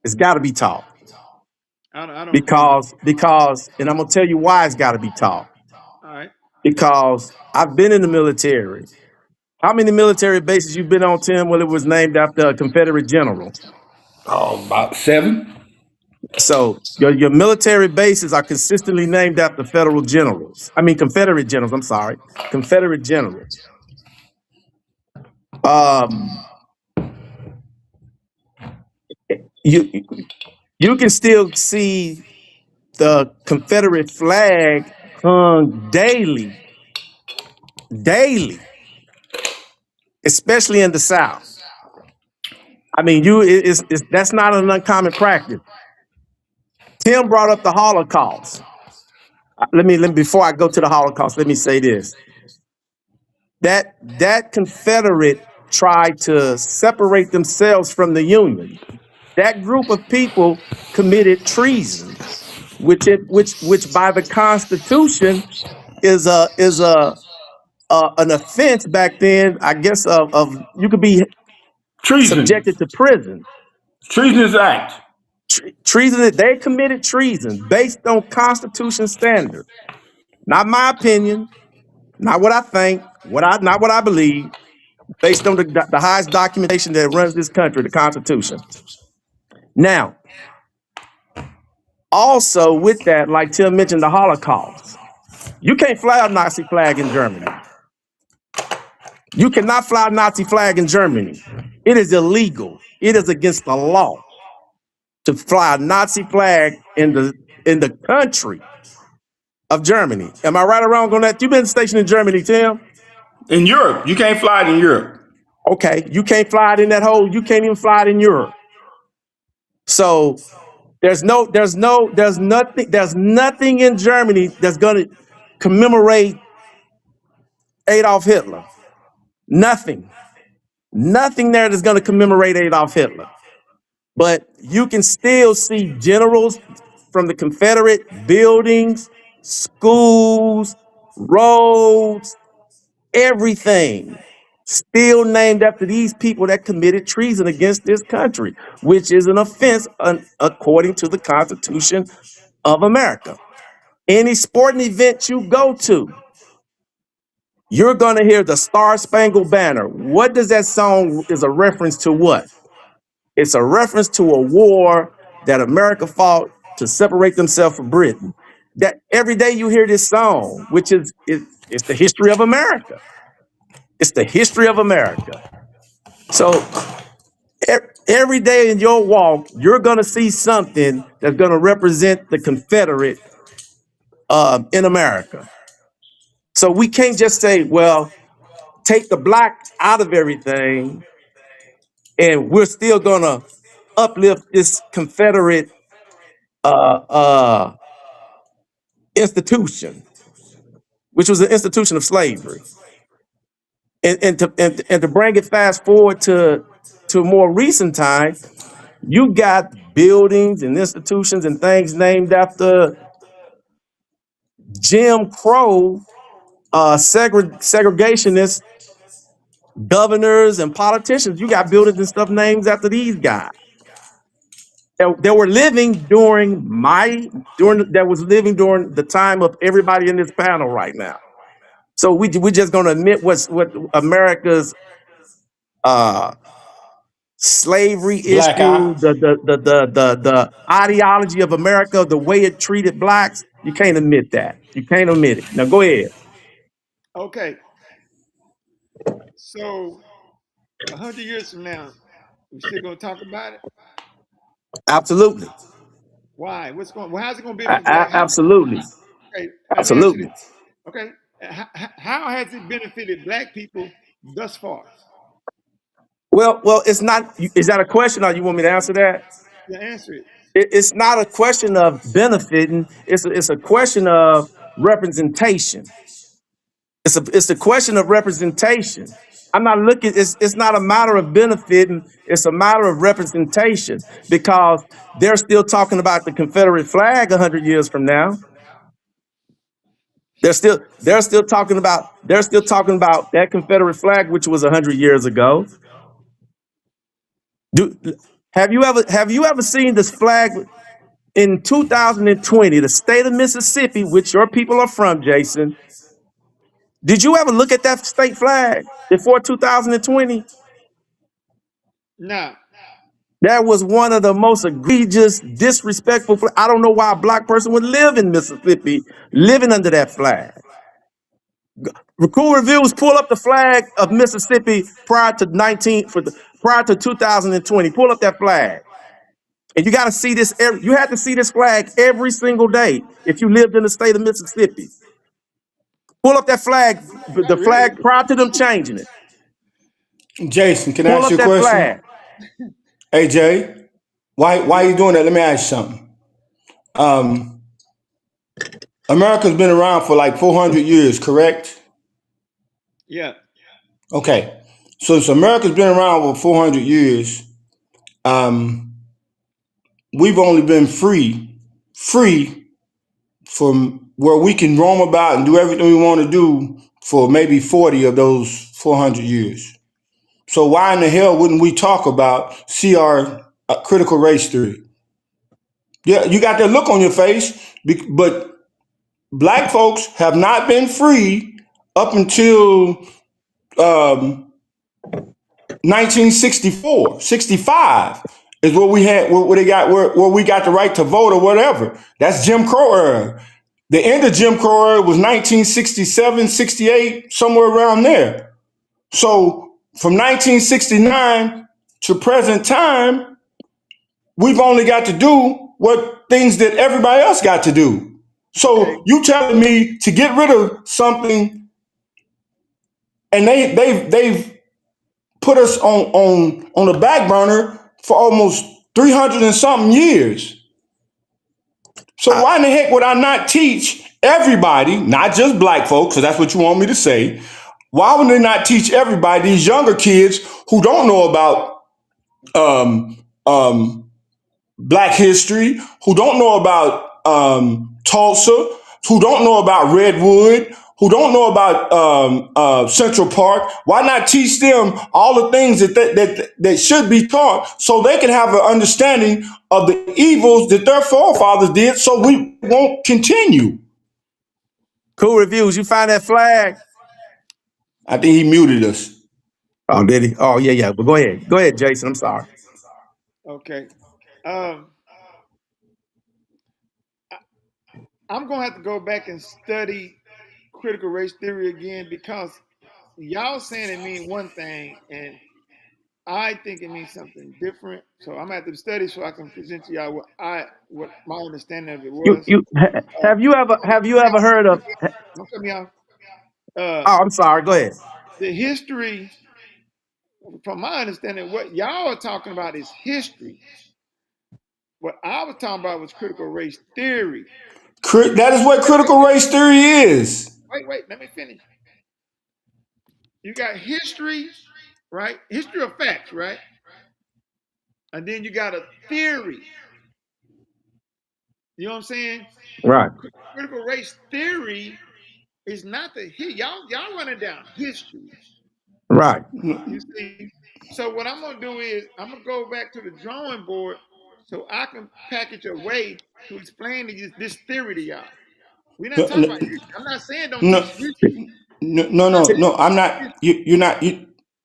Speaker 10: It's got to be taught.
Speaker 3: I don't
Speaker 10: because, and I'm gonna tell you why it's got to be taught.
Speaker 3: All right.
Speaker 10: Because I've been in the military. How many military bases you been on, Tim? Well, it was named after a Confederate general.
Speaker 16: Oh, about 7.
Speaker 10: So your military bases are consistently named after federal generals. I mean, Confederate generals. I'm sorry, Confederate generals. You you can still see the Confederate flag hung daily, especially in the South. I mean, that's not an uncommon practice. Tim brought up the Holocaust. Let me before I go to the Holocaust, let me say this. That Confederate tried to separate themselves from the Union. That group of people committed treason, which by the Constitution is an offense back then. I guess of you could be
Speaker 3: Treason.
Speaker 10: subjected to prison.
Speaker 3: Treasonous act.
Speaker 10: Treason. They committed treason based on Constitution standards. Not my opinion, not what I think, not what I believe, based on the highest documentation that runs this country, the Constitution. Now, also with that, like Tim mentioned, the Holocaust. You can't fly a Nazi flag in Germany. You cannot fly a Nazi flag in Germany. It is illegal. It is against the law to fly a Nazi flag in the country of Germany. Am I right or wrong on that? You've been stationed in Germany, Tim?
Speaker 3: In Europe. You can't fly it in Europe.
Speaker 10: Okay, you can't fly it in that hole. You can't even fly it in Europe. So there's nothing in Germany that's gonna commemorate Adolf Hitler. Nothing there that's gonna commemorate Adolf Hitler. But you can still see generals from the Confederate buildings, schools, roads, everything still named after these people that committed treason against this country, which is an offense according to the Constitution of America. Any sporting event you go to, you're going to hear the Star Spangled Banner. What does that song is a reference to what? It's a reference to a war that America fought to separate themselves from Britain. That every day you hear this song, which is it's the history of America. It's the history of America. So every day in your walk, you're going to see something that's going to represent the Confederate in America. So we can't just say, well, take the black out of everything, and we're still going to uplift this Confederate institution, which was an institution of slavery. And to bring it fast forward to more recent time, you got buildings and institutions and things named after Jim Crow segregationists, governors and politicians. You got buildings and stuff named after these guys that were living during the time of everybody in this panel right now. So we're just going to admit what America's slavery issue, the ideology of America, the way it treated blacks. You can't admit that. You can't admit it. Now go ahead.
Speaker 3: Okay. So 100 years from now, we still gonna talk about it?
Speaker 10: Absolutely.
Speaker 3: Why? How's it gonna be?
Speaker 10: Absolutely.
Speaker 3: Okay.
Speaker 10: Absolutely.
Speaker 3: Okay. How has it benefited black people thus far?
Speaker 10: Well, it's not. Is that a question, or you want me to answer that?
Speaker 3: Yeah, answer it.
Speaker 10: It's not a question of benefiting. It's a question of representation. It's a question of representation. I'm not looking. It's not a matter of benefiting. It's a matter of representation, because they're still talking about the Confederate flag 100 years from now. They're still talking about that Confederate flag, which was 100 years ago. Have you ever seen this flag in 2020, the state of Mississippi, which your people are from, Jason? Did you ever look at that state flag before 2020?
Speaker 3: No.
Speaker 10: That was one of the most egregious, disrespectful. I don't know why a black person would live in Mississippi, living under that flag. Cool Reviews, pull up the flag of Mississippi prior to 2020. Pull up that flag, and you got to see this. You had to see this flag every single day if you lived in the state of Mississippi. Pull up that flag, the flag prior to them changing it.
Speaker 16: Jason, can I
Speaker 10: Pull
Speaker 16: ask
Speaker 10: up
Speaker 16: you a
Speaker 10: that
Speaker 16: question?
Speaker 10: flag.
Speaker 16: Hey Jay, why you doing that? Let me ask you something. America's been around for like 400 years, correct?
Speaker 3: Yeah.
Speaker 16: Okay. So America's been around for 400 years. We've only been free from where we can roam about and do everything we want to do for maybe 40 of those 400 years. So why in the hell wouldn't we talk about CR critical race theory? Yeah, you got that look on your face, but black folks have not been free up until 1964, 65 is where we had where we got the right to vote or whatever. That's Jim Crow era. The end of Jim Crow era was 1967, 68, somewhere around there. So from 1969 to present time, we've only got to do what things that everybody else got to do. So you telling me to get rid of something, and they've put us on the back burner for almost 300 and something years. So why in the heck would I not teach everybody, not just black folks, because that's what you want me to say? Why would they not teach everybody, these younger kids who don't know about black history, who don't know about Tulsa, who don't know about Redwood, who don't know about Central Park? Why not teach them all the things that should be taught so they can have an understanding of the evils that their forefathers did, so we won't continue?
Speaker 10: Cool Reviews, you find that flag?
Speaker 16: I think he muted us.
Speaker 10: Oh, did he? Oh, yeah. But go ahead, Jason. I'm sorry.
Speaker 3: Okay. I'm gonna have to go back and study critical race theory again, because y'all saying it means one thing and I think it means something different. So I'm gonna have to study so I can present to y'all what my understanding of it was.
Speaker 10: Have you ever heard of?
Speaker 3: Don't cut me off.
Speaker 10: I'm sorry. Go ahead.
Speaker 3: The history, from my understanding, what y'all are talking about is history. What I was talking about was critical race theory.
Speaker 16: That is what critical race theory is.
Speaker 3: Wait, let me finish. You got history, right? History of facts, right? And then you got a theory. You know what I'm saying?
Speaker 10: Right.
Speaker 3: Critical race theory is not y'all running down history.
Speaker 10: Right.
Speaker 3: You see? So what I'm gonna do is I'm gonna go back to the drawing board so I can package a way to explain this theory to y'all. We're not talking about history. I'm not saying don't teach history.
Speaker 16: No. I'm not. You're not.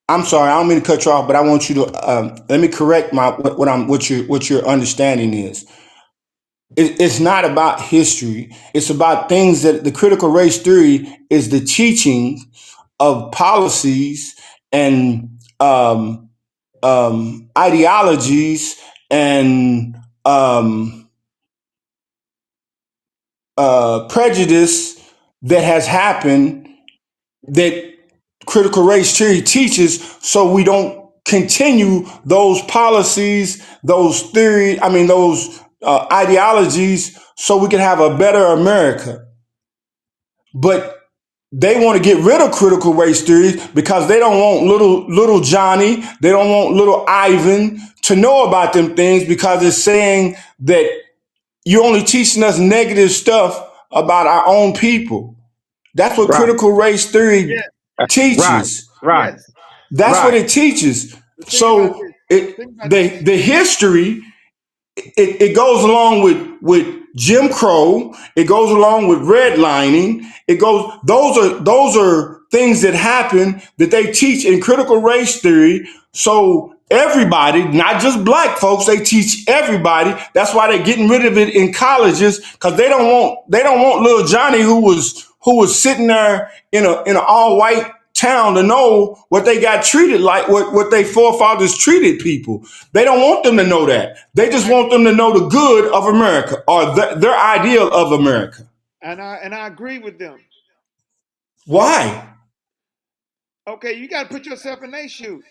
Speaker 16: I'm sorry. I don't mean to cut you off, but I want you to let me correct what your understanding is. It's not about history. It's about things that the critical race theory is the teaching of policies and ideologies and prejudice that has happened that critical race theory teaches, so we don't continue those policies, those ideologies, so we can have a better America. But they want to get rid of critical race theory because they don't want little Johnny, they don't want little Ivan to know about them things, because it's saying that you're only teaching us negative stuff about our own people. That's what critical race theory teaches.
Speaker 10: Right.
Speaker 16: That's what it teaches. So the history, it goes along with Jim Crow. It goes along with redlining. Those are things that happen that they teach in critical race theory. So everybody, not just black folks. They teach everybody. That's why they're getting rid of it in colleges, because they don't want little Johnny who was sitting there in an all white town to know what they got treated like, what their forefathers treated people. They don't want them to know that. They just want them to know the good of America, or their ideal of America.
Speaker 3: And I agree with them.
Speaker 16: Why?
Speaker 3: Okay, you got to put yourself in their shoes,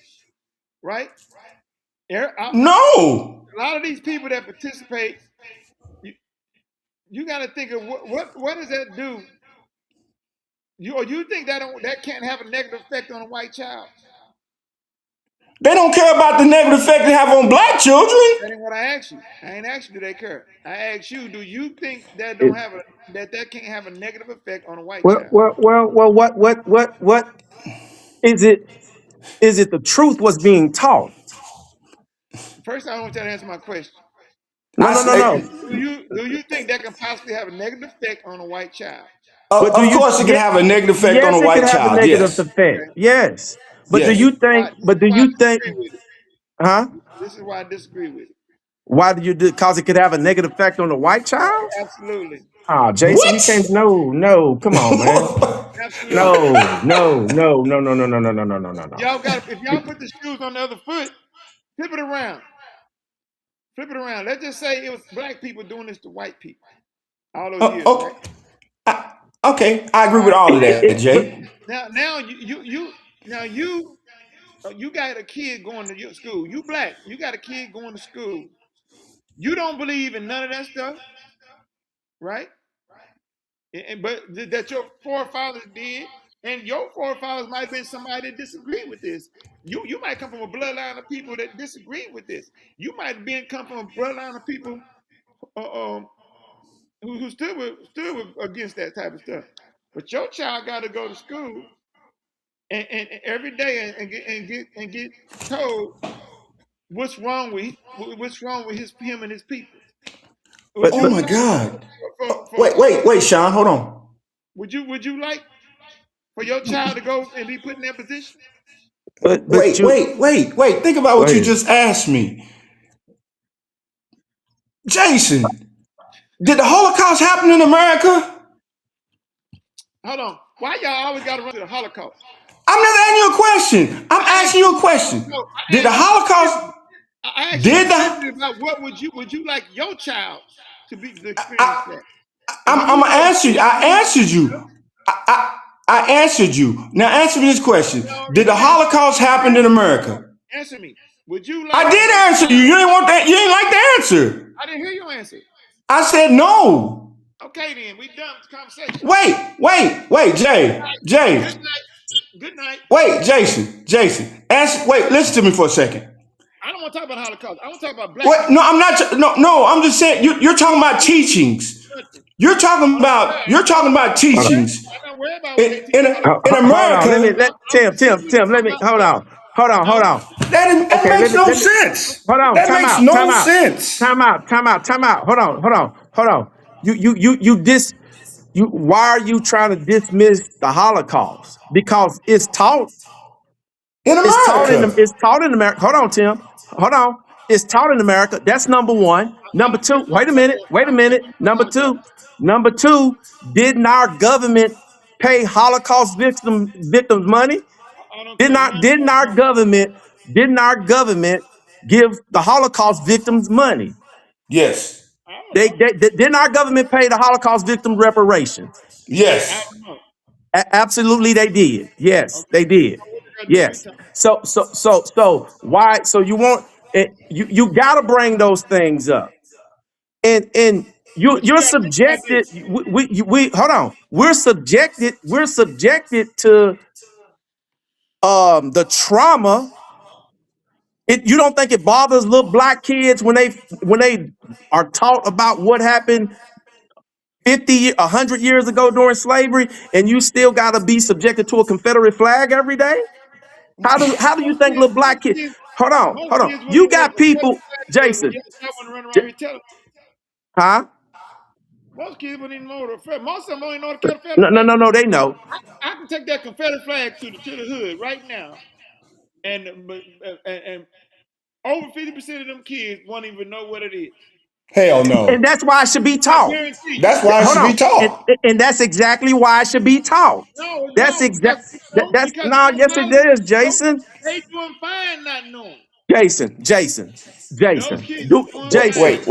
Speaker 3: right?
Speaker 16: No.
Speaker 3: A lot of these people that participate, you got to think of what does that do? You think that can't have a negative effect on a white child?
Speaker 16: They don't care about the negative effect they have on black children.
Speaker 3: That ain't what I asked you. I ain't asked you, do they care? I asked you, do you think that that can't have a negative effect on a white child?
Speaker 10: What is it? Is it the truth was being taught?
Speaker 3: First, I want you to answer my question.
Speaker 10: No.
Speaker 3: Do you think that can possibly have a negative effect on a white child?
Speaker 16: Of course, it can have a negative effect on a white child.
Speaker 10: Yes, it can have a negative effect. Yes, but do you think? Huh?
Speaker 3: This is why I disagree with it.
Speaker 10: Why do you do? Because it could have a negative effect on the white child.
Speaker 3: Absolutely.
Speaker 10: Oh, Jason, you can't. No. Come on, man.
Speaker 3: Absolutely.
Speaker 10: No.
Speaker 3: Y'all got. If y'all put the shoes on the other foot, flip it around. Flip it around. Let's just say it was black people doing this to white people all those years.
Speaker 16: Okay. Right? Okay, I agree with all of that, Jay.
Speaker 3: Now you got a kid going to your school. You black. You got a kid going to school. You don't believe in none of that stuff, right? But that your forefathers did, and your forefathers might have been somebody that disagreed with this. You might come from a bloodline of people that disagree with this. You might come from a bloodline of people who stood against that type of stuff. But your child got to go to school and every day and get told what's wrong with him and his people.
Speaker 16: Oh my God! Wait, Sean, hold on.
Speaker 3: Would you like for your child to go and be put in that position?
Speaker 16: Wait. Think about what you just asked me, Jason. Did the Holocaust happen in America?
Speaker 3: Hold on. Why y'all always got to run to the Holocaust?
Speaker 16: I'm not asking you a question. I'm asking you a question. Did the Holocaust?
Speaker 3: I asked you about what would you like your child to experience that?
Speaker 16: I'm gonna answer you. I answered you. I answered you. Now answer me this question. Did the Holocaust happen in America?
Speaker 3: Answer me. Would you like?
Speaker 16: I did answer you. You didn't want that. You didn't like the answer.
Speaker 3: I didn't hear your answer.
Speaker 16: I said no.
Speaker 3: Okay, then we done the conversation.
Speaker 16: Wait, Jay.
Speaker 3: Good night.
Speaker 16: Wait, Jason. Listen to me for a second.
Speaker 3: I don't want to talk about Holocaust. I want to talk about black.
Speaker 16: What? No, I'm not. No, I'm just saying. You're talking about teachings. You're talking about teachings in America.
Speaker 10: Tim, let me hold on.
Speaker 16: That makes no sense.
Speaker 10: Hold on.
Speaker 16: That makes no sense.
Speaker 10: Time out. Hold on. Why are you trying to dismiss the Holocaust? Because it's taught
Speaker 16: in America.
Speaker 10: It's taught in America. Hold on, Tim. Hold on. It's taught in America. That's number one. Number two. Wait a minute. Number two. Didn't our government pay Holocaust victims money? Didn't our government give the Holocaust victims money?
Speaker 16: Yes.
Speaker 10: Didn't our government pay the Holocaust victims reparations?
Speaker 16: Yes.
Speaker 10: Absolutely, they did. Yes, they did. Yes. So why? So you want you got to bring those things up, and you're subjected. We hold on. We're subjected to the trauma. You don't think it bothers little black kids when they are taught about what happened 50, 100 years ago during slavery, and you still got to be subjected to a Confederate flag every day? How do you think little black kids? Hold on. You got people, Jason. Huh?
Speaker 3: Most kids wouldn't even know the flag. Most of them don't even know the Confederate flag.
Speaker 10: No, they know.
Speaker 3: I can take that Confederate flag to the hood right now, and over 50% of them kids won't even know what it is.
Speaker 16: Hell no.
Speaker 10: And that's why it should be
Speaker 3: I
Speaker 10: taught.
Speaker 3: guarantee you.
Speaker 16: That's why it
Speaker 10: Hold
Speaker 16: should be
Speaker 10: on.
Speaker 16: taught.
Speaker 10: And that's exactly why it should be taught.
Speaker 3: No,
Speaker 10: That's
Speaker 3: no,
Speaker 10: exact.
Speaker 3: no,
Speaker 10: That's
Speaker 3: because
Speaker 10: no.
Speaker 3: most
Speaker 10: Yes, it
Speaker 3: houses,
Speaker 10: is, Jason.
Speaker 3: they doing fine not knowing.
Speaker 10: Jason.
Speaker 3: Those kids
Speaker 10: Do
Speaker 3: are doing
Speaker 10: Jason.
Speaker 3: fine.
Speaker 16: Wait.